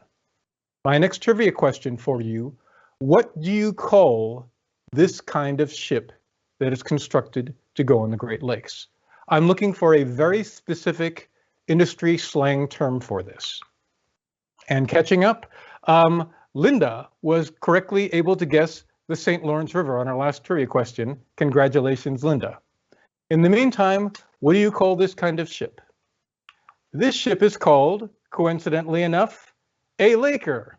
My next trivia question for you, what do you call this kind of ship that is constructed to go on the Great Lakes? I'm looking for a very specific industry slang term for this. And catching up, Linda was correctly able to guess the St. Lawrence River on our last trivia question. Congratulations, Linda. In the meantime, what do you call this kind of ship? This ship is called, coincidentally enough, a Laker,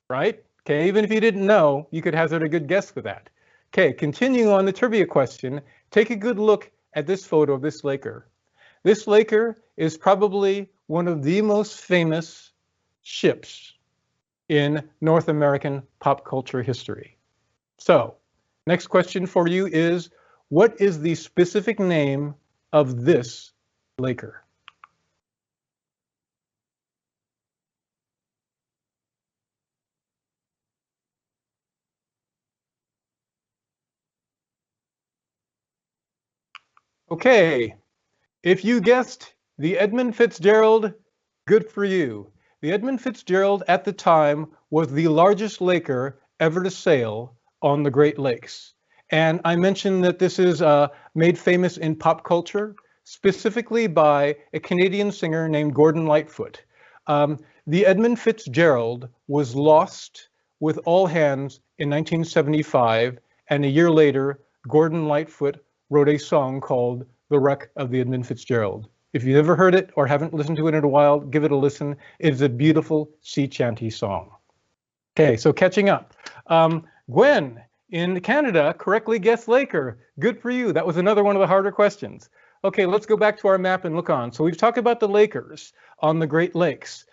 right? Okay, even if you didn't know, you could hazard a good guess with that. Okay, continuing on the trivia question, take a good look at this photo of this Laker. This Laker is probably one of the most famous ships in North American pop culture history. So, next question for you is, what is the specific name of this Laker? Okay, if you guessed the Edmund Fitzgerald, good for you. The Edmund Fitzgerald at the time was the largest Laker ever to sail on the Great Lakes. And I mentioned that this is made famous in pop culture, specifically by a Canadian singer named Gordon Lightfoot. The Edmund Fitzgerald was lost with all hands in 1975, and a year later, Gordon Lightfoot wrote a song called The Wreck of the Edmund Fitzgerald. If you've ever heard it or haven't listened to it in a while, give it a listen. It is a beautiful sea chanty song. Okay, so catching up. Gwen in Canada correctly guessed Laker. Good for you. That was another one of the harder questions. Okay, let's go back to our map and look on. So we've talked about the Lakers on the Great Lakes.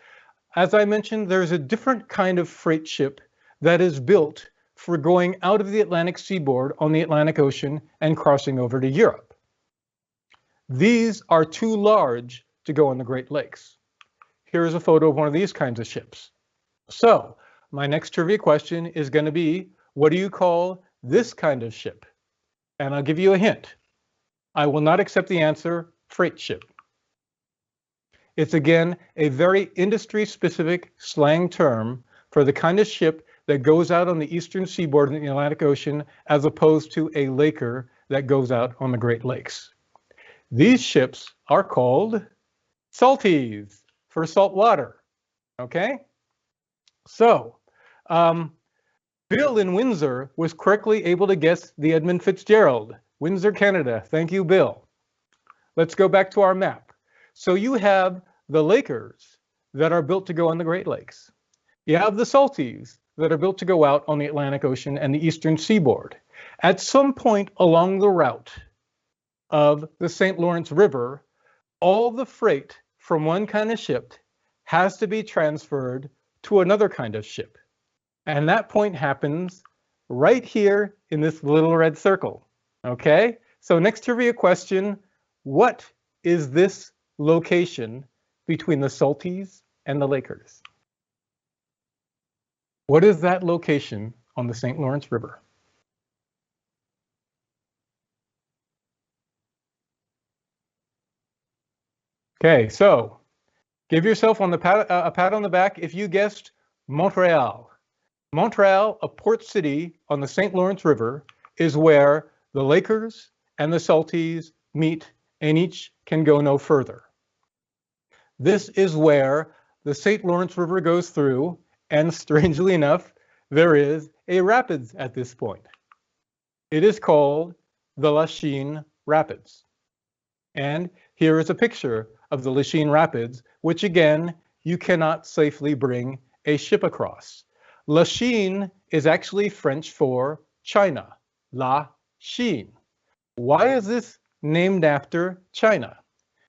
As I mentioned, there's a different kind of freight ship that is built for going out of the Atlantic seaboard on the Atlantic Ocean and crossing over to Europe. These are too large to go in the Great Lakes. Here is a photo of one of these kinds of ships. So my next trivia question is going to be, what do you call this kind of ship? And I'll give you a hint. I will not accept the answer, freight ship. It's again a very industry-specific slang term for the kind of ship that goes out on the eastern seaboard in the Atlantic Ocean as opposed to a laker that goes out on the Great Lakes. These ships are called salties for salt water, okay? So, Bill in Windsor was correctly able to guess the Edmund Fitzgerald, Windsor, Canada. Thank you, Bill. Let's go back to our map. So you have the lakers that are built to go on the Great Lakes. You have the salties that are built to go out on the Atlantic Ocean and the eastern seaboard. At some point along the route of the St. Lawrence River, all the freight from one kind of ship has to be transferred to another kind of ship. And that point happens right here in this little red circle. Okay? So next trivia question, what is this location between the salties and the lakers? What is that location on the St. Lawrence River? Okay, so give yourself a pat on the back if you guessed Montreal. Montreal, a port city on the St. Lawrence River, is where the lakers and the salties meet and each can go no further. This is where the St. Lawrence River goes through, and strangely enough, there is a rapids at this point. It is called the Lachine Rapids. And here is a picture of the Lachine Rapids, which again, you cannot safely bring a ship across. Lachine is actually French for China, La Chine. Why is this named after China?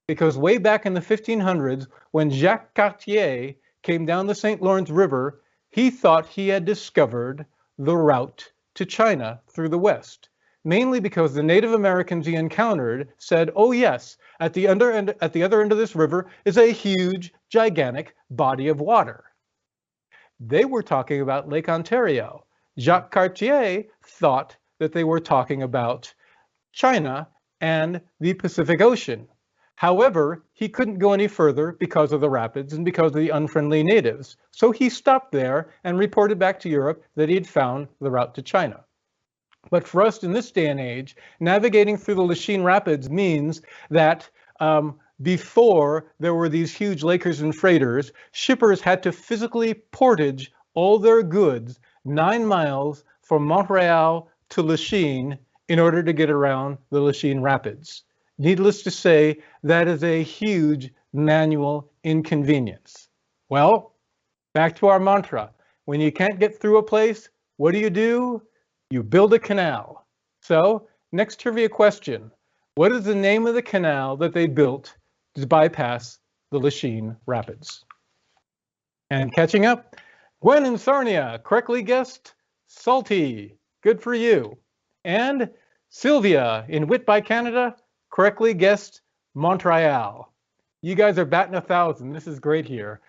Because way back in the 1500s, when Jacques Cartier came down the St. Lawrence River, he thought he had discovered the route to China through the west, mainly because the Native Americans he encountered said, oh yes, at the other end of this river is a huge, gigantic body of water. They were talking about Lake Ontario. Jacques Cartier thought that they were talking about China and the Pacific Ocean. However, he couldn't go any further because of the rapids and because of the unfriendly natives. So he stopped there and reported back to Europe that he'd found the route to China. But for us in this day and age, navigating through the Lachine Rapids means that before there were these huge lakers and freighters, shippers had to physically portage all their goods 9 miles from Montreal to Lachine in order to get around the Lachine Rapids. Needless to say, that is a huge manual inconvenience. Well, back to our mantra. When you can't get through a place, what do? You build a canal. So, next trivia question. What is the name of the canal that they built to bypass the Lachine Rapids? And catching up, Gwen and Sarnia correctly guessed Salty. Good for you. And Sylvia in Whitby, Canada, correctly guessed Montreal. You guys are batting 1,000. This is great here.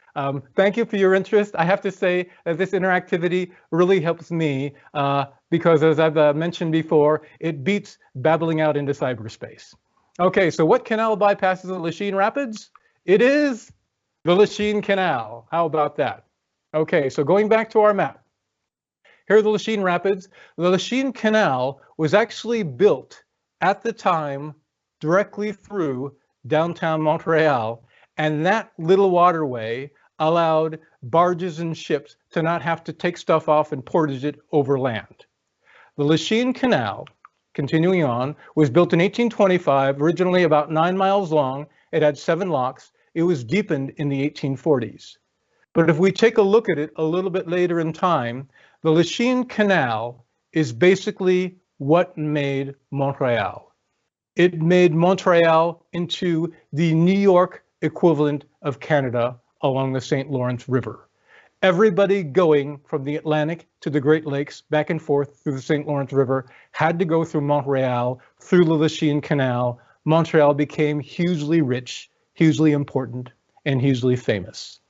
Thank you for your interest. I have to say that this interactivity really helps me because, as I've mentioned before, it beats babbling out into cyberspace. Okay, so what canal bypasses the Lachine Rapids? It is the Lachine Canal. How about that? Okay, so going back to our map. Here are the Lachine Rapids. The Lachine Canal was actually built at the time directly through downtown Montreal, and that little waterway allowed barges and ships to not have to take stuff off and portage it over land. The Lachine Canal, continuing on, was built in 1825, originally about 9 miles long. It had 7 locks. It was deepened in the 1840s. But if we take a look at it a little bit later in time, the Lachine Canal is basically what made Montreal. It made Montreal into the New York equivalent of Canada along the St. Lawrence River. Everybody going from the Atlantic to the Great Lakes, back and forth through the St. Lawrence River, had to go through Montreal, through the Lachine Canal. Montreal became hugely rich, hugely important, and hugely famous.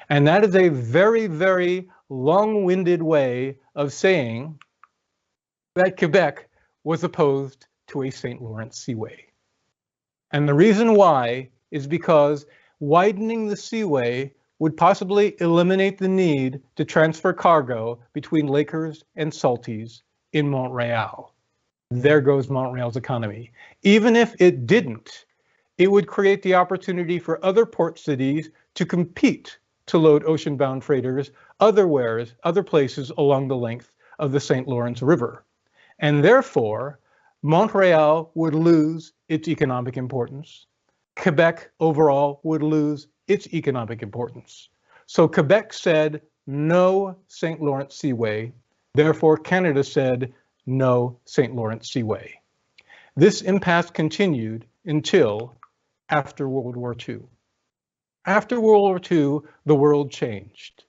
And that is a very, very long-winded way of saying that Quebec was opposed to a St. Lawrence Seaway. And the reason why is because widening the Seaway would possibly eliminate the need to transfer cargo between Lakers and Salties in Montreal. There goes Montreal's economy. Even if it didn't, it would create the opportunity for other port cities to compete to load ocean-bound freighters other places along the length of the St. Lawrence River. And therefore, Montreal would lose its economic importance. Quebec overall would lose its economic importance. So Quebec said no St. Lawrence Seaway. Therefore, Canada said no St. Lawrence Seaway. This impasse continued until after World War II. After World War II, the world changed.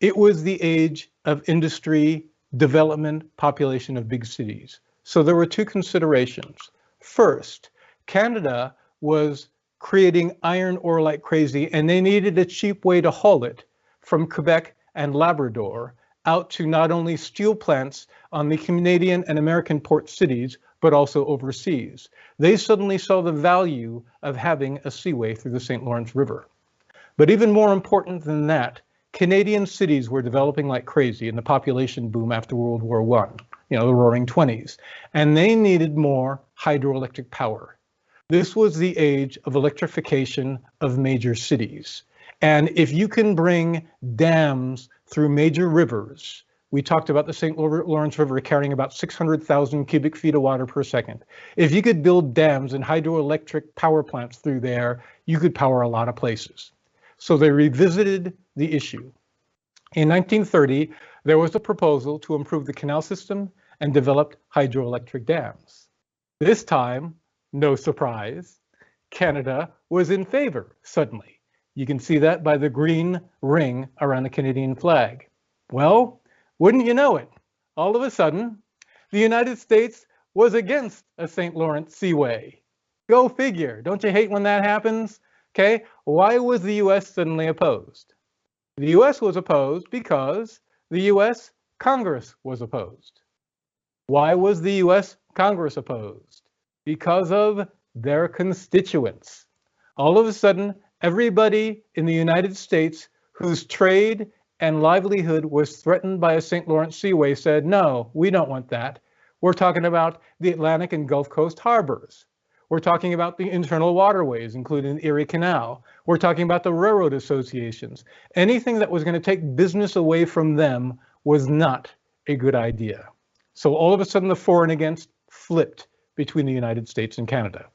It was the age of industry, development, population of big cities. So there were two considerations. First, Canada was creating iron ore like crazy, and they needed a cheap way to haul it from Quebec and Labrador out to not only steel plants on the Canadian and American port cities, but also overseas. They suddenly saw the value of having a seaway through the St. Lawrence River. But even more important than that, Canadian cities were developing like crazy in the population boom after World War I, the roaring 20s, and they needed more hydroelectric power. This was the age of electrification of major cities. And if you can bring dams through major rivers, we talked about the St. Lawrence River carrying about 600,000 cubic feet of water per second. If you could build dams and hydroelectric power plants through there, you could power a lot of places. So they revisited the issue. In 1930, there was a proposal to improve the canal system and developed hydroelectric dams. This time, no surprise, Canada was in favor suddenly. You can see that by the green ring around the Canadian flag. Well, wouldn't you know it? All of a sudden, the United States was against a St. Lawrence Seaway. Go figure. Don't you hate when that happens? Okay, why was the US suddenly opposed? The US was opposed because the US Congress was opposed. Why was the US Congress opposed? Because of their constituents. All of a sudden, everybody in the United States whose trade and livelihood was threatened by a St. Lawrence Seaway said, no, we don't want that. We're talking about the Atlantic and Gulf Coast harbors. We're talking about the internal waterways, including the Erie Canal. We're talking about the railroad associations. Anything that was going to take business away from them was not a good idea. So all of a sudden, the for and against flipped between the United States and Canada.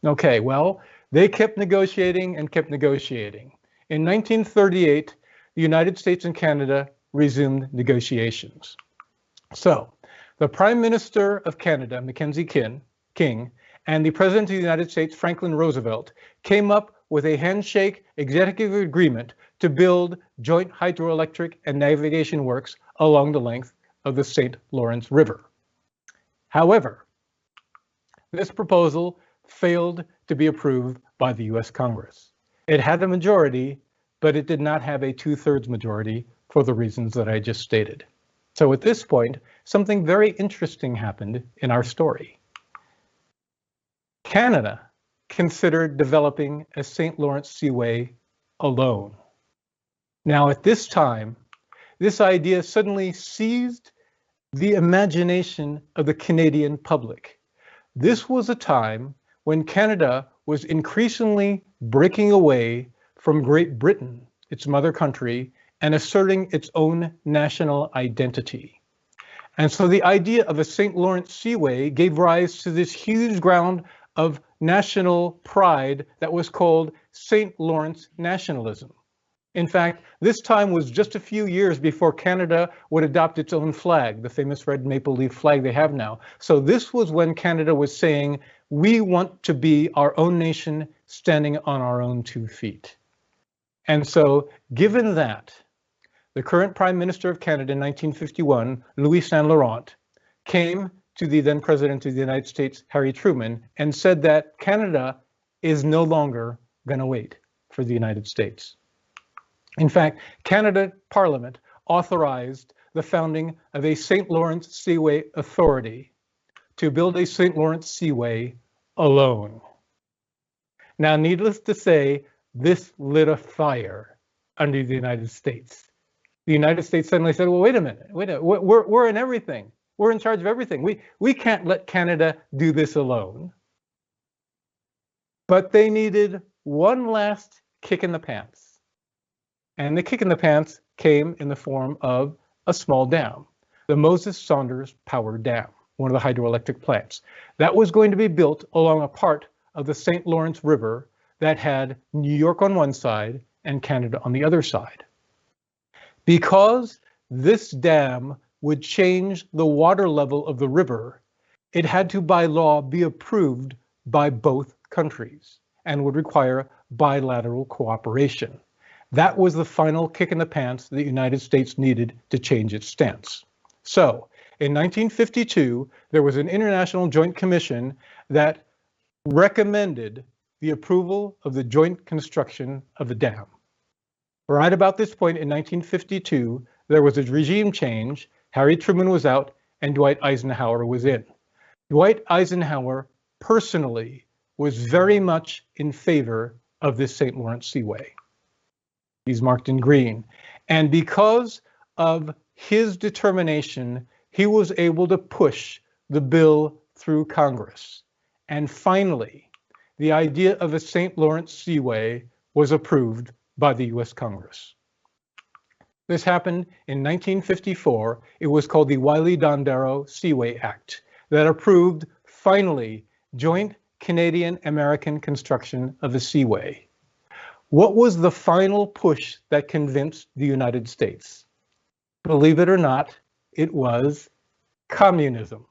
Okay, well, they kept negotiating and kept negotiating. In 1938, the United States and Canada resumed negotiations. So the Prime Minister of Canada, Mackenzie King, and the President of the United States, Franklin Roosevelt, came up with a handshake executive agreement to build joint hydroelectric and navigation works along the length of the St. Lawrence River. However, this proposal failed to be approved by the US Congress. It had a majority, but it did not have a 2/3 majority for the reasons that I just stated. So at this point, something very interesting happened in our story. Canada considered developing a St. Lawrence Seaway alone. Now at this time, this idea suddenly seized the imagination of the Canadian public. This was a time when Canada was increasingly breaking away from Great Britain, its mother country, and asserting its own national identity. And so the idea of a St. Lawrence Seaway gave rise to this huge ground of national pride that was called St. Lawrence nationalism. In fact, this time was just a few years before Canada would adopt its own flag, the famous red maple leaf flag they have now. So this was when Canada was saying, we want to be our own nation standing on our own 2 feet. And so given that, the current Prime Minister of Canada in 1951, Louis Saint Laurent, came to the then President of the United States, Harry Truman, and said that Canada is no longer going to wait for the United States. In fact, Canada Parliament authorized the founding of a St. Lawrence Seaway Authority to build a St. Lawrence Seaway alone. Now, needless to say, this lit a fire under the United States. The United States suddenly said, well, wait a minute, we're in everything. We're in charge of everything. We can't let Canada do this alone. But they needed one last kick in the pants. And the kick in the pants came in the form of a small dam, the Moses Saunders Power Dam, one of the hydroelectric plants. That was going to be built along a part of the St. Lawrence River that had New York on one side and Canada on the other side. Because this dam would change the water level of the river, it had to, by law, be approved by both countries and would require bilateral cooperation. That was the final kick in the pants the United States needed to change its stance. So, in 1952, there was an International Joint Commission that recommended the approval of the joint construction of the dam. Right about this point in 1952, there was a regime change. Harry Truman was out and Dwight Eisenhower was in. Dwight Eisenhower personally was very much in favor of this St. Lawrence Seaway. He's marked in green. And because of his determination, he was able to push the bill through Congress. And finally, the idea of a St. Lawrence Seaway was approved by the US Congress. This happened in 1954. It was called the Wiley-Dondero Seaway Act that approved, finally, joint Canadian-American construction of the Seaway. What was the final push that convinced the United States? Believe it or not, it was communism.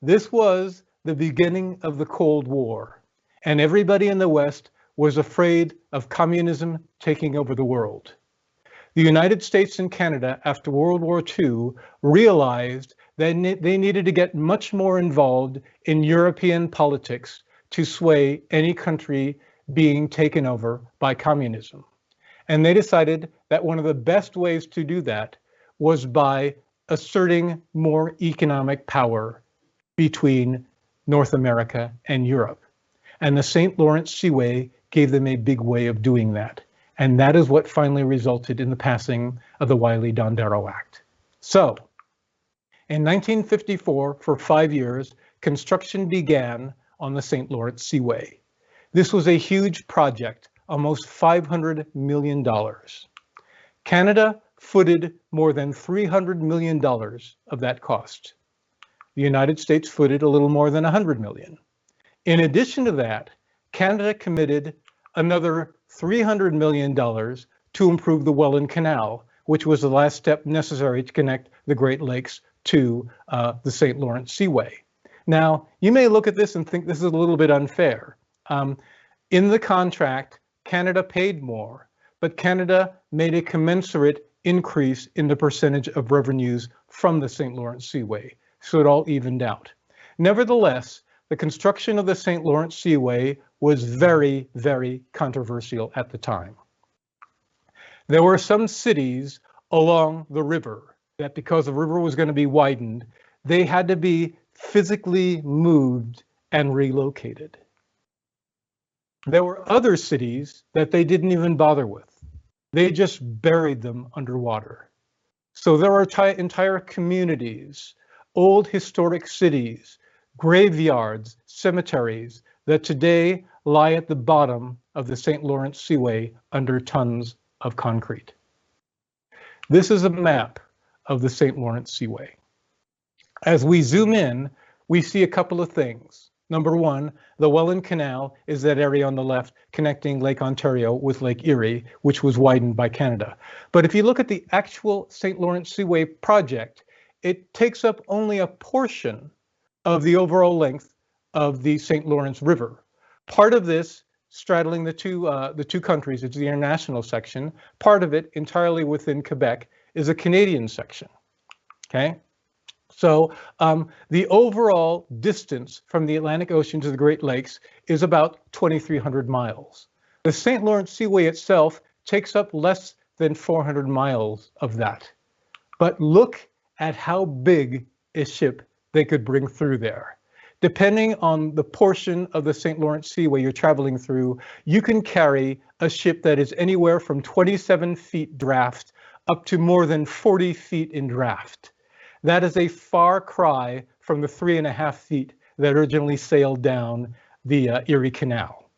This was the beginning of the Cold War, and everybody in the West was afraid of communism taking over the world. The United States and Canada, after World War II, realized that they needed to get much more involved in European politics to sway any country being taken over by communism. And they decided that one of the best ways to do that was by asserting more economic power between North America and Europe. And the St. Lawrence Seaway gave them a big way of doing that. And that is what finally resulted in the passing of the Wiley-Dondero Act. So, in 1954, for 5 years, construction began on the St. Lawrence Seaway. This was a huge project, almost $500 million. Canada footed more than $300 million of that cost. The United States footed a little more than $100 million. In addition to that, Canada committed another $300 million to improve the Welland Canal, which was the last step necessary to connect the Great Lakes to the St. Lawrence Seaway. Now, you may look at this and think this is a little bit unfair. In the contract, Canada paid more, but Canada made a commensurate increase in the percentage of revenues from the St. Lawrence Seaway, so it all evened out. Nevertheless, the construction of the St. Lawrence Seaway was very, very controversial at the time. There were some cities along the river that, because the river was going to be widened, they had to be physically moved and relocated. There were other cities that they didn't even bother with. They just buried them underwater. So there are entire communities, old historic cities, graveyards, cemeteries that today lie at the bottom of the St. Lawrence Seaway under tons of concrete. This is a map of the St. Lawrence Seaway. As we zoom in, we see a couple of things. Number one, the Welland Canal is that area on the left connecting Lake Ontario with Lake Erie, which was widened by Canada. But if you look at the actual St. Lawrence Seaway project, it takes up only a portion of the overall length of the St. Lawrence River. Part of this straddling the two countries. It's the international section. Part of it, entirely within Quebec, is a Canadian section. Okay. So the overall distance from the Atlantic Ocean to the Great Lakes is about 2,300 miles. The St. Lawrence Seaway itself takes up less than 400 miles of that. But look at how big a ship they could bring through there. Depending on the portion of the St. Lawrence Seaway you're traveling through, you can carry a ship that is anywhere from 27 feet draft up to more than 40 feet in draft. That is a far cry from the 3.5 feet that originally sailed down the Erie Canal.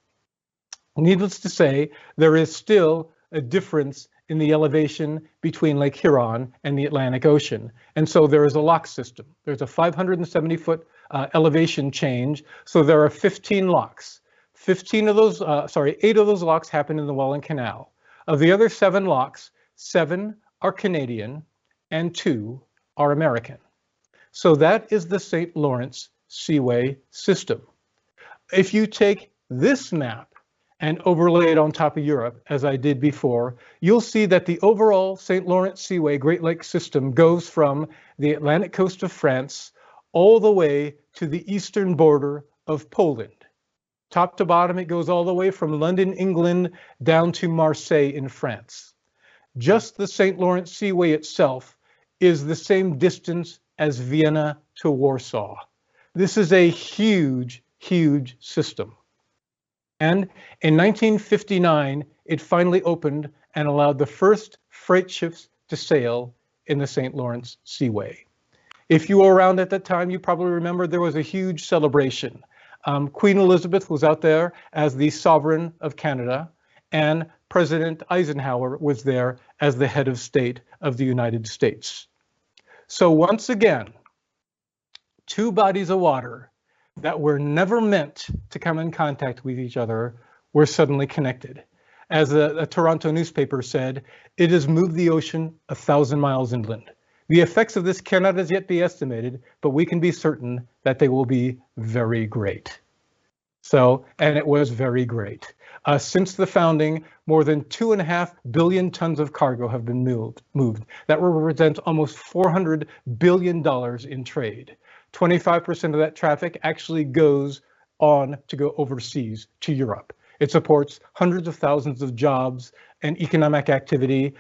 Needless to say, there is still a difference in the elevation between Lake Huron and the Atlantic Ocean. And so there is a lock system. There's a 570-foot elevation change. So there are 15 locks. 8 of those locks happen in the Welland Canal. Of the other 7 locks, 7 are Canadian and 2 are American. So that is the St. Lawrence Seaway system. If you take this map and overlay it on top of Europe, as I did before, you'll see that the overall St. Lawrence Seaway Great Lakes system goes from the Atlantic coast of France all the way to the eastern border of Poland. Top to bottom, it goes all the way from London, England, down to Marseille in France. Just the St. Lawrence Seaway itself is the same distance as Vienna to Warsaw. This is a huge, huge system. And in 1959, it finally opened and allowed the first freight ships to sail in the St. Lawrence Seaway. If you were around at that time, you probably remember there was a huge celebration. Queen Elizabeth was out there as the sovereign of Canada, and President Eisenhower was there as the head of state of the United States. So once again, 2 bodies of water that were never meant to come in contact with each other were suddenly connected. As a Toronto newspaper said, it has moved the ocean 1,000 miles inland. The effects of this cannot as yet be estimated, but we can be certain that they will be very great. And it was very great. Since the founding, more than 2.5 billion tons of cargo have been moved. That represents almost $400 billion in trade. 25% of that traffic actually goes on to go overseas to Europe. It supports hundreds of thousands of jobs and economic activity.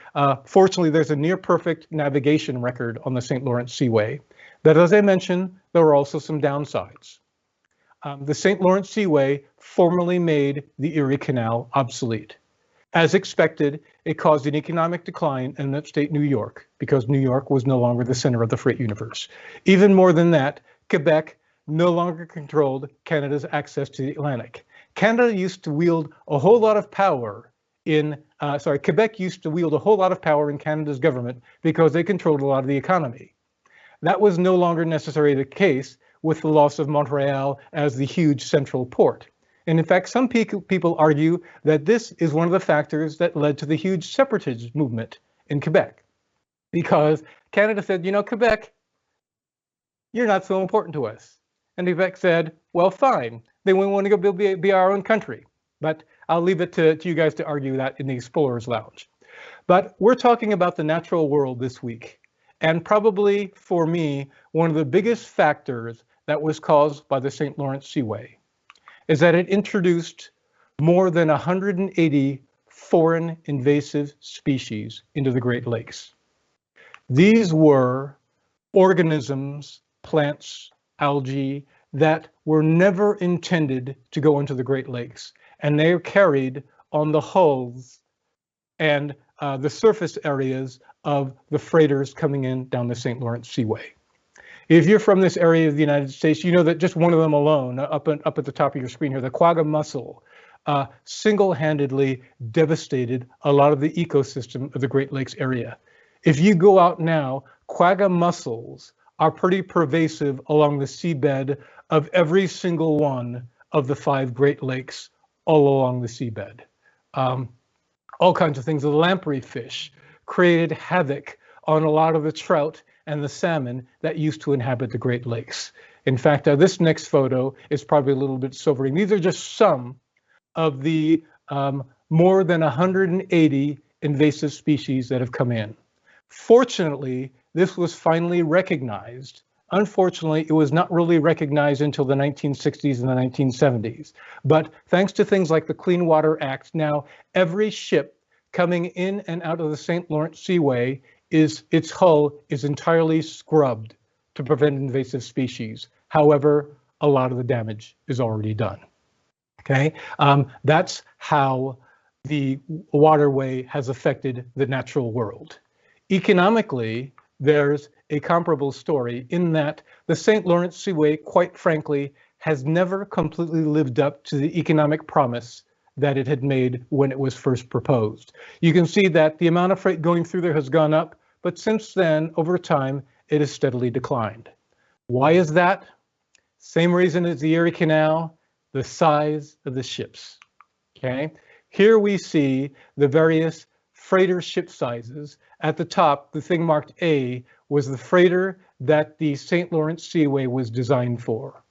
Fortunately, there's a near perfect navigation record on the St. Lawrence Seaway. But as I mentioned, there are also some downsides. The St. Lawrence Seaway formerly made the Erie Canal obsolete. As expected, it caused an economic decline in upstate New York because New York was no longer the center of the freight universe. Even more than that, Quebec no longer controlled Canada's access to the Atlantic. Canada used to wield a whole lot of power Quebec used to wield a whole lot of power in Canada's government because they controlled a lot of the economy. That was no longer necessarily the case with the loss of Montreal as the huge central port. And in fact, some people argue that this is one of the factors that led to the huge separatist movement in Quebec. Because Canada said, you know, Quebec, you're not so important to us. And Quebec said, well, fine. They want to go be our own country. But I'll leave it to you guys to argue that in the Explorers Lounge. But we're talking about the natural world this week. And probably, for me, one of the biggest factors that was caused by the St. Lawrence Seaway is that it introduced more than 180 foreign invasive species into the Great Lakes. These were organisms, plants, algae that were never intended to go into the Great Lakes, and they are carried on the hulls and the surface areas of the freighters coming in down the St. Lawrence Seaway. If you're from this area of the United States, you know that just one of them alone, up at the top of your screen here, the quagga mussel, single-handedly devastated a lot of the ecosystem of the Great Lakes area. If you go out now, quagga mussels are pretty pervasive along the seabed of every single one of the 5 Great Lakes all along the seabed. All kinds of things. The lamprey fish created havoc on a lot of the trout and the salmon that used to inhabit the Great Lakes. In fact, this next photo is probably a little bit sobering. These are just some of the more than 180 invasive species that have come in. Fortunately, this was finally recognized. Unfortunately, it was not really recognized until the 1960s and the 1970s. But thanks to things like the Clean Water Act, now every ship coming in and out of the St. Lawrence Seaway, its hull is entirely scrubbed to prevent invasive species. However, a lot of the damage is already done. Okay, that's how the waterway has affected the natural world. Economically, there's a comparable story in that the St. Lawrence Seaway, quite frankly, has never completely lived up to the economic promise that it had made when it was first proposed. You can see that the amount of freight going through there has gone up, but since then, over time, it has steadily declined. Why is that? Same reason as the Erie Canal, the size of the ships. Okay, here we see the various freighter ship sizes. At the top, the thing marked A was the freighter that the St. Lawrence Seaway was designed for.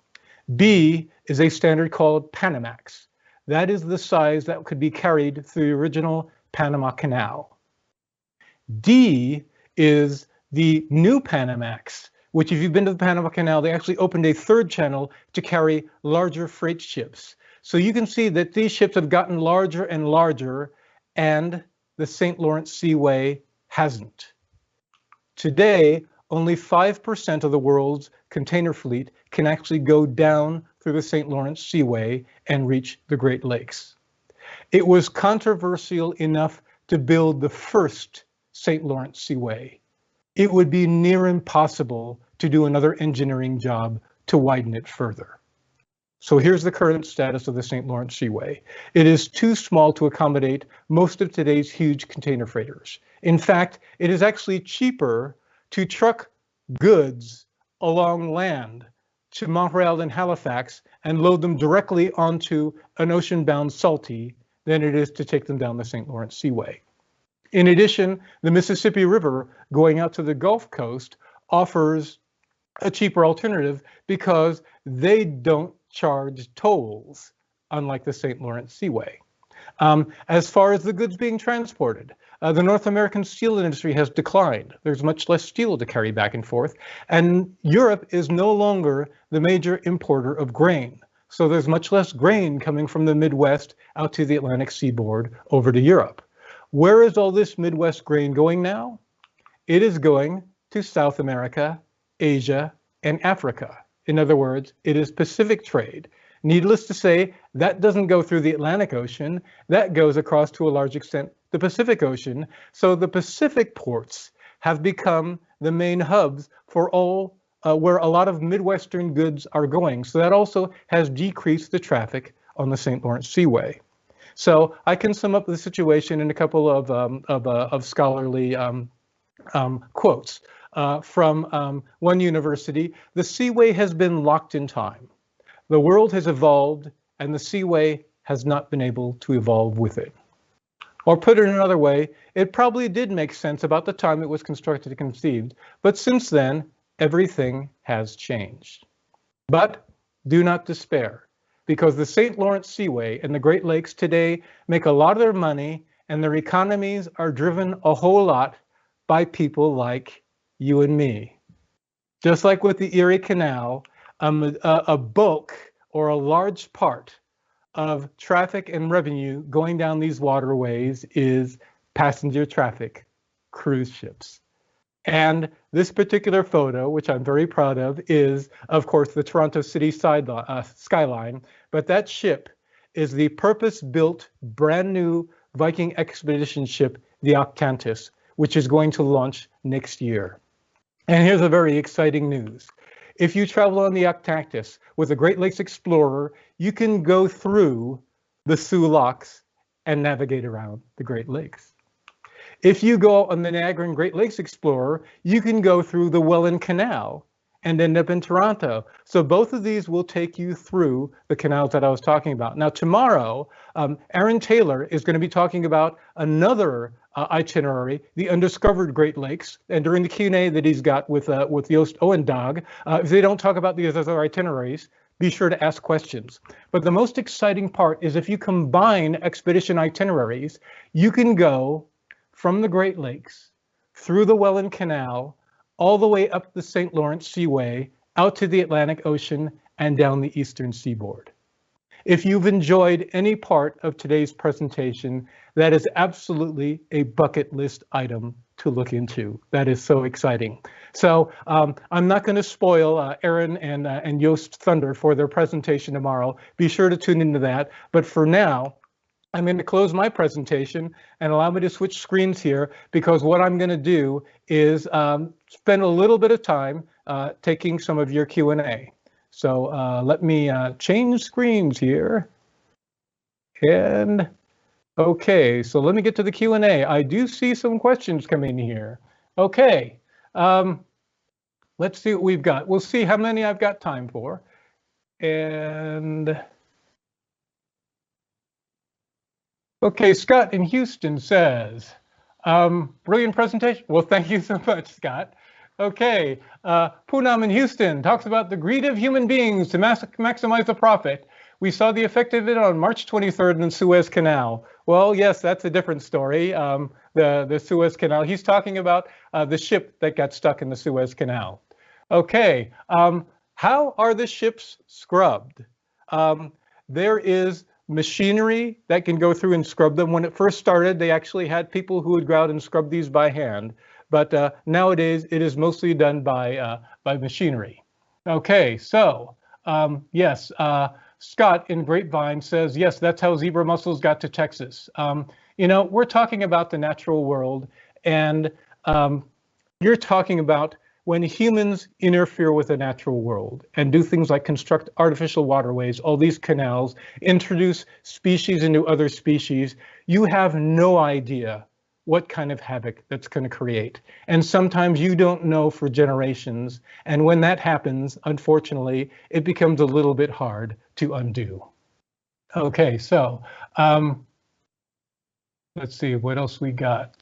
B is a standard called Panamax. That is the size that could be carried through the original Panama Canal. D is the new Panamax, which if you've been to the Panama Canal, they actually opened a third channel to carry larger freight ships. So you can see that these ships have gotten larger and larger, and the St. Lawrence Seaway hasn't. Today, only 5% of the world's container fleet can actually go down through the St. Lawrence Seaway and reach the Great Lakes. It was controversial enough to build the first St. Lawrence Seaway. It would be near impossible to do another engineering job to widen it further. So here's the current status of the St. Lawrence Seaway. It is too small to accommodate most of today's huge container freighters. In fact, it is actually cheaper to truck goods along land to Montreal and Halifax and load them directly onto an ocean-bound salty than it is to take them down the St. Lawrence Seaway. In addition, the Mississippi River going out to the Gulf Coast offers a cheaper alternative because they don't charge tolls, unlike the St. Lawrence Seaway. As far as the goods being transported, the North American steel industry has declined. There's much less steel to carry back and forth, and Europe is no longer the major importer of grain. So there's much less grain coming from the Midwest out to the Atlantic seaboard over to Europe. Where is all this Midwest grain going now? It is going to South America, Asia, and Africa. In other words, it is Pacific trade. Needless to say, that doesn't go through the Atlantic Ocean. That goes across, to a large extent, the Pacific Ocean. So the Pacific ports have become the main hubs for all where a lot of Midwestern goods are going. So that also has decreased the traffic on the St. Lawrence Seaway. So I can sum up the situation in a couple of scholarly quotes from one university. The Seaway has been locked in time. The world has evolved, and the Seaway has not been able to evolve with it. Or put it another way, it probably did make sense about the time it was constructed and conceived, but since then, everything has changed. But do not despair, because the St. Lawrence Seaway and the Great Lakes today make a lot of their money, and their economies are driven a whole lot by people like you and me. Just like with the Erie Canal, a bulk or a large part of traffic and revenue going down these waterways is passenger traffic, cruise ships. And this particular photo, which I'm very proud of, is, of course, the Toronto City skyline. But that ship is the purpose-built, brand new Viking expedition ship, the Acquainted, which is going to launch next year. And here's a very exciting news. If you travel on the Acquainted with a Great Lakes Explorer, you can go through the Soo Locks and navigate around the Great Lakes. If you go on the Niagara and Great Lakes Explorer, you can go through the Welland Canal and end up in Toronto. So both of these will take you through the canals that I was talking about. Now tomorrow, Aaron Taylor is going to be talking about another itinerary, the Undiscovered Great Lakes. And during the Q&A that he's got with Joost Owendag, if they don't talk about these other itineraries, be sure to ask questions. But the most exciting part is if you combine expedition itineraries, you can go from the Great Lakes, through the Welland Canal, all the way up the St. Lawrence Seaway, out to the Atlantic Ocean, and down the eastern seaboard. If you've enjoyed any part of today's presentation, that is absolutely a bucket list item to look into. That is so exciting. So I'm not going to spoil Aaron and Yost Thunder for their presentation tomorrow. Be sure to tune into that. But for now, I'm going to close my presentation and allow me to switch screens here, because what I'm going to do is spend a little bit of time taking some of your Q&A. So let me change screens here. And okay, so let me get to the Q&A. I do see some questions coming here. Okay, let's see what we've got. We'll see how many I've got time for. And okay, Scott in Houston says, brilliant presentation. Well, thank you so much, Scott. Okay, Poonam in Houston talks about the greed of human beings to maximize the profit. We saw the effect of it on March 23rd in the Suez Canal. Well, yes, that's a different story, the Suez Canal. He's talking about the ship that got stuck in the Suez Canal. Okay, how are the ships scrubbed? There is machinery that can go through and scrub them. When it first started, they actually had people who would go out and scrub these by hand. But nowadays, it is mostly done by machinery. Okay, so yes, Scott in Grapevine says, yes, that's how zebra mussels got to Texas. You know, we're talking about the natural world, and you're talking about when humans interfere with the natural world and do things like construct artificial waterways, all these canals, introduce species into other species, you have no idea what kind of havoc that's going to create. And sometimes you don't know for generations. And when that happens, unfortunately, it becomes a little bit hard to undo. Okay, so let's see what else we got.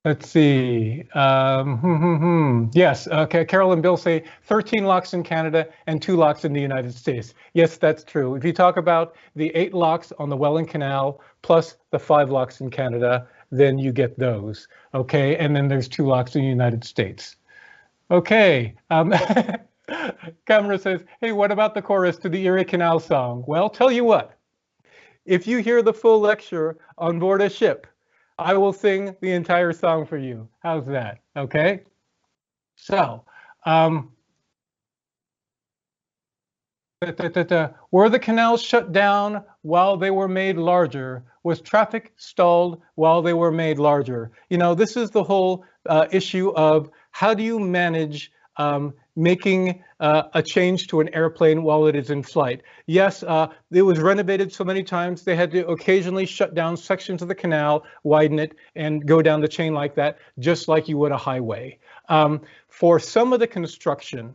Let's see. Yes, okay. Carol and Bill say 13 locks in Canada and 2 locks in the United States. Yes, that's true. If you talk about the 8 locks on the Welland Canal plus the 5 locks in Canada, then you get those. Okay, and then there's 2 locks in the United States. Okay. Camera says, hey, what about the chorus to the Erie Canal song? Well, tell you what, if you hear the full lecture on board a ship, I will sing the entire song for you. How's that? Okay. So, were the canals shut down while they were made larger? Was traffic stalled while they were made larger? You know, this is the whole issue of how do you manage making a change to an airplane while it is in flight. Yes, it was renovated so many times, they had to occasionally shut down sections of the canal, widen it, and go down the chain like that, just like you would a highway. For some of the construction,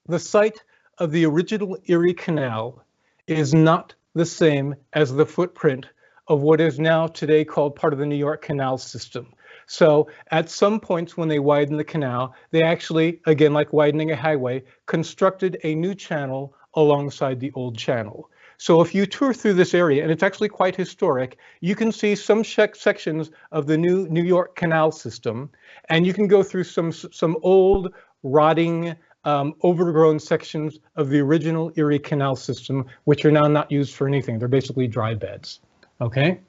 the site of the original Erie Canal is not the same as the footprint of what is now today called part of the New York Canal system. So at some points when they widened the canal, they actually, again, like widening a highway, constructed a new channel alongside the old channel. So if you tour through this area, and it's actually quite historic, you can see some sections of the new New York Canal system, and you can go through some old, rotting, overgrown sections of the original Erie Canal system, which are now not used for anything. They're basically dry beds. Okay,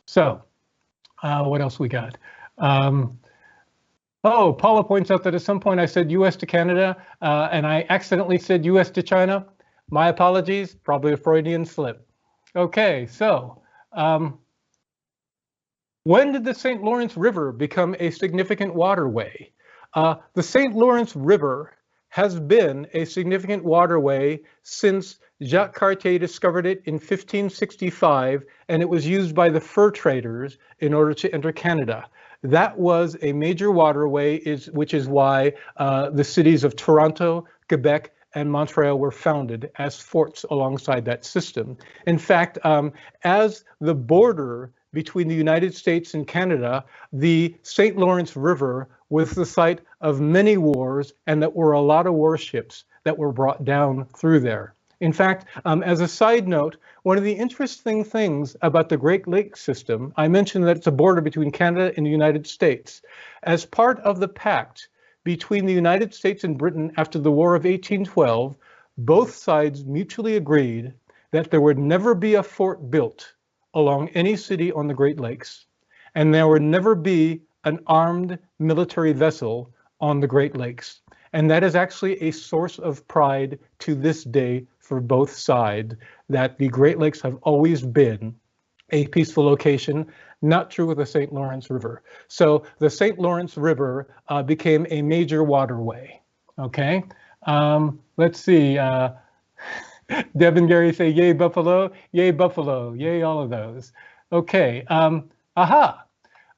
so what else we got? Oh, Paula points out that at some point I said US to Canada, and I accidentally said US to China. My apologies, probably a Freudian slip. Okay, so when did the St. Lawrence River become a significant waterway? The St. Lawrence River has been a significant waterway since Jacques Cartier discovered it in 1565, and it was used by the fur traders in order to enter Canada. That was a major waterway, which is why the cities of Toronto, Quebec, and Montreal were founded as forts alongside that system. In fact, as the border between the United States and Canada, the St. Lawrence River was the site of many wars, and that were a lot of warships that were brought down through there. In fact, as a side note, one of the interesting things about the Great Lakes system, I mentioned that it's a border between Canada and the United States. As part of the pact between the United States and Britain after the War of 1812, both sides mutually agreed that there would never be a fort built along any city on the Great Lakes, and there would never be an armed military vessel on the Great Lakes. And that is actually a source of pride to this day for both sides, that the Great Lakes have always been a peaceful location. Not true with the St. Lawrence River. So the St. Lawrence River became a major waterway. Okay, let's see. Deb and Gary say, yay Buffalo, yay all of those. Okay, aha.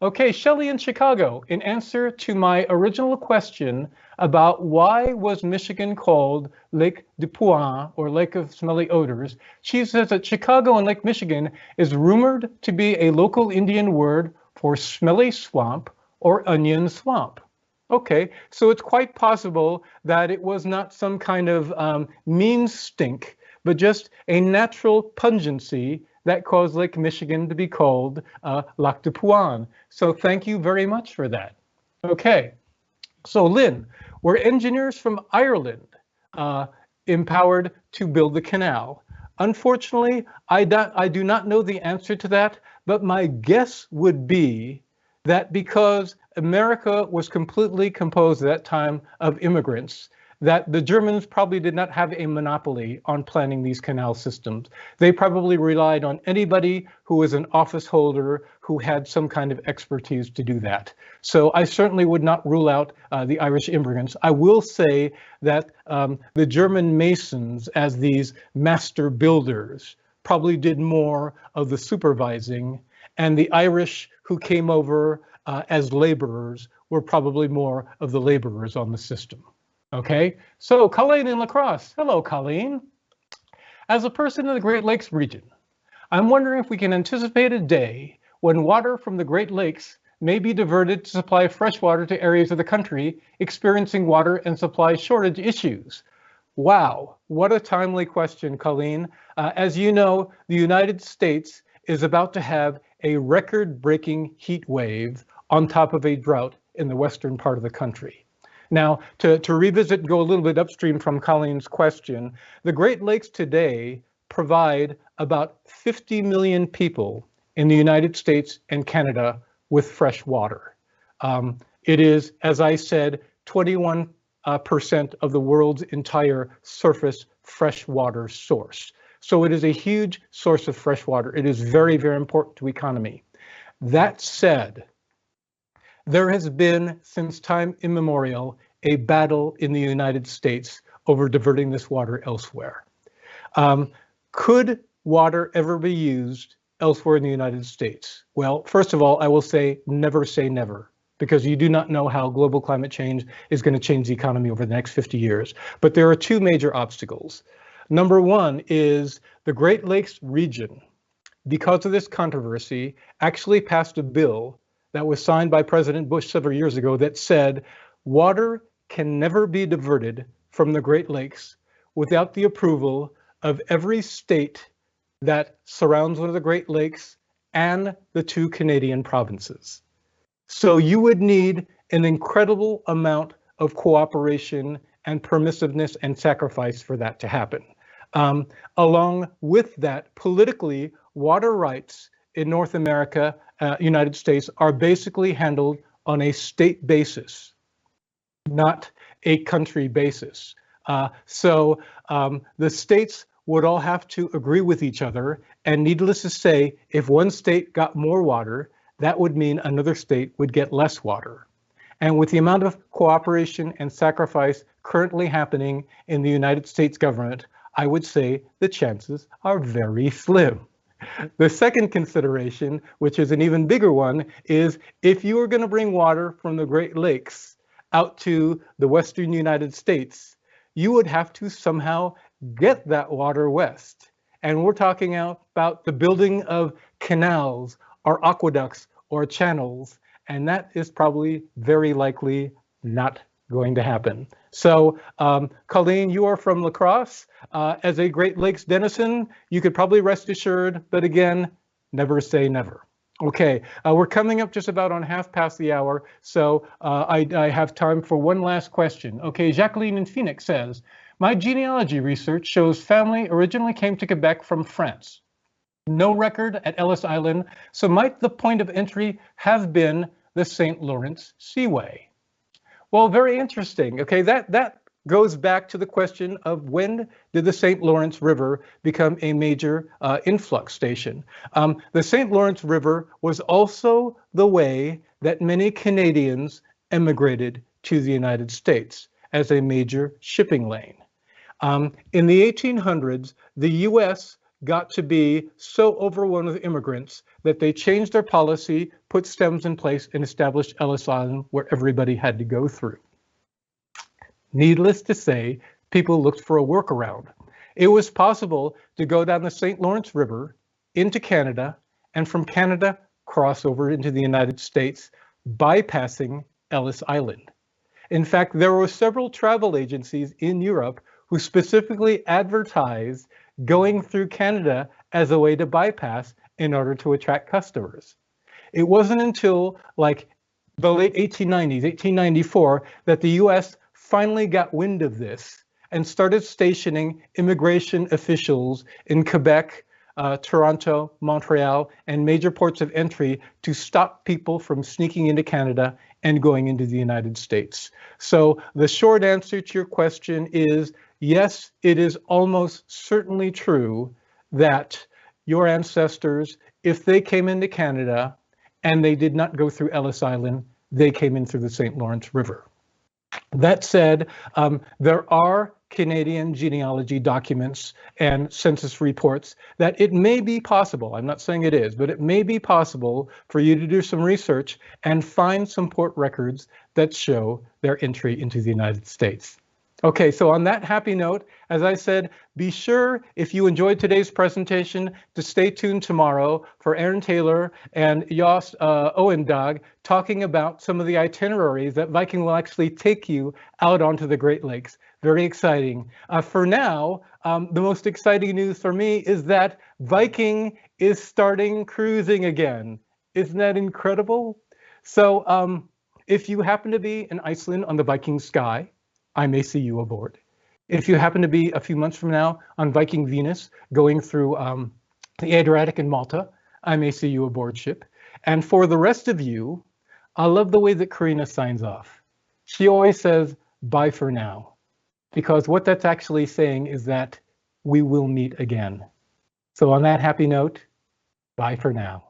Okay, Shelley in Chicago, in answer to my original question about why was Michigan called Lake du Puan, or Lake of Smelly Odors, she says that Chicago and Lake Michigan is rumored to be a local Indian word for smelly swamp or onion swamp. Okay, so it's quite possible that it was not some kind of mean stink, but just a natural pungency that caused Lake Michigan to be called Lac du Puan. So thank you very much for that. Okay, so Lynn, were engineers from Ireland empowered to build the canal? Unfortunately, I do not know the answer to that, but my guess would be that because America was completely composed at that time of immigrants, that the Germans probably did not have a monopoly on planning these canal systems. They probably relied on anybody who was an office holder who had some kind of expertise to do that. So I certainly would not rule out the Irish immigrants. I will say that the German masons, as these master builders, probably did more of the supervising, and the Irish who came over as laborers were probably more of the laborers on the system. Okay, so Colleen in La Crosse. Hello, Colleen. As a person in the Great Lakes region, I'm wondering if we can anticipate a day when water from the Great Lakes may be diverted to supply fresh water to areas of the country experiencing water and supply shortage issues. Wow, what a timely question, Colleen. As you know, the United States is about to have a record-breaking heat wave on top of a drought in the western part of the country. Now, to revisit, go a little bit upstream from Colleen's question, the Great Lakes today provide about 50 million people in the United States and Canada with fresh water. It is, as I said, 21% of the world's entire surface freshwater source. So it is a huge source of fresh water. It is very, very important to economy. That said, there has been, since time immemorial, a battle in the United States over diverting this water elsewhere. Could water ever be used elsewhere in the United States? Well, first of all, I will say never, because you do not know how global climate change is going to change the economy over the next 50 years. But there are two major obstacles. Number one is the Great Lakes region, because of this controversy, actually passed a bill that was signed by President Bush several years ago that said water can never be diverted from the Great Lakes without the approval of every state that surrounds one of the Great Lakes and the two Canadian provinces. So you would need an incredible amount of cooperation and permissiveness and sacrifice for that to happen. Along with that, politically, water rights in North America, United States, are basically handled on a state basis, not a country basis. So the states would all have to agree with each other, and needless to say, if one state got more water, that would mean another state would get less water. And with the amount of cooperation and sacrifice currently happening in the United States government, I would say the chances are very slim. The second consideration, which is an even bigger one, is if you are going to bring water from the Great Lakes out to the western United States, you would have to somehow get that water west. And we're talking about the building of canals are aqueducts or channels, and that is probably very likely not going to happen. So, Colleen, you are from La Crosse. As a Great Lakes denizen, you could probably rest assured, but again, never say never. Okay, we're coming up just about on half past the hour, so I have time for one last question. Okay, Jacqueline in Phoenix says, my genealogy research shows family originally came to Quebec from France. No record at Ellis Island, so might the point of entry have been the St. Lawrence Seaway? Well, very interesting. Okay, that goes back to the question of when did the St. Lawrence River become a major influx station? The St. Lawrence River was also the way that many Canadians emigrated to the United States as a major shipping lane. In the 1800s, the U.S. got to be so overwhelmed with immigrants that they changed their policy, put stems in place, and established Ellis Island where everybody had to go through. Needless to say, people looked for a workaround. It was possible to go down the St. Lawrence River into Canada, and from Canada cross over into the United States, bypassing Ellis Island. In fact, there were several travel agencies in Europe who specifically advertised going through Canada as a way to bypass in order to attract customers. It wasn't until like the late 1890s, 1894, that the US finally got wind of this and started stationing immigration officials in Quebec, Toronto, Montreal, and major ports of entry to stop people from sneaking into Canada and going into the United States. So the short answer to your question is, yes, it is almost certainly true that your ancestors, if they came into Canada and they did not go through Ellis Island, they came in through the St. Lawrence River. That said, there are Canadian genealogy documents and census reports that it may be possible, I'm not saying it is, but it may be possible for you to do some research and find some port records that show their entry into the United States. Okay, so on that happy note, as I said, be sure if you enjoyed today's presentation to stay tuned tomorrow for Aaron Taylor and Jos Owendag talking about some of the itineraries that Viking will actually take you out onto the Great Lakes. Very exciting. For now, the most exciting news for me is that Viking is starting cruising again. Isn't that incredible? So if you happen to be in Iceland on the Viking Sky, I may see you aboard. If you happen to be a few months from now on Viking Venus going through the Adriatic and Malta, I may see you aboard ship. And for the rest of you, I love the way that Karina signs off. She always says, bye for now. Because what that's actually saying is that we will meet again. So on that happy note, bye for now.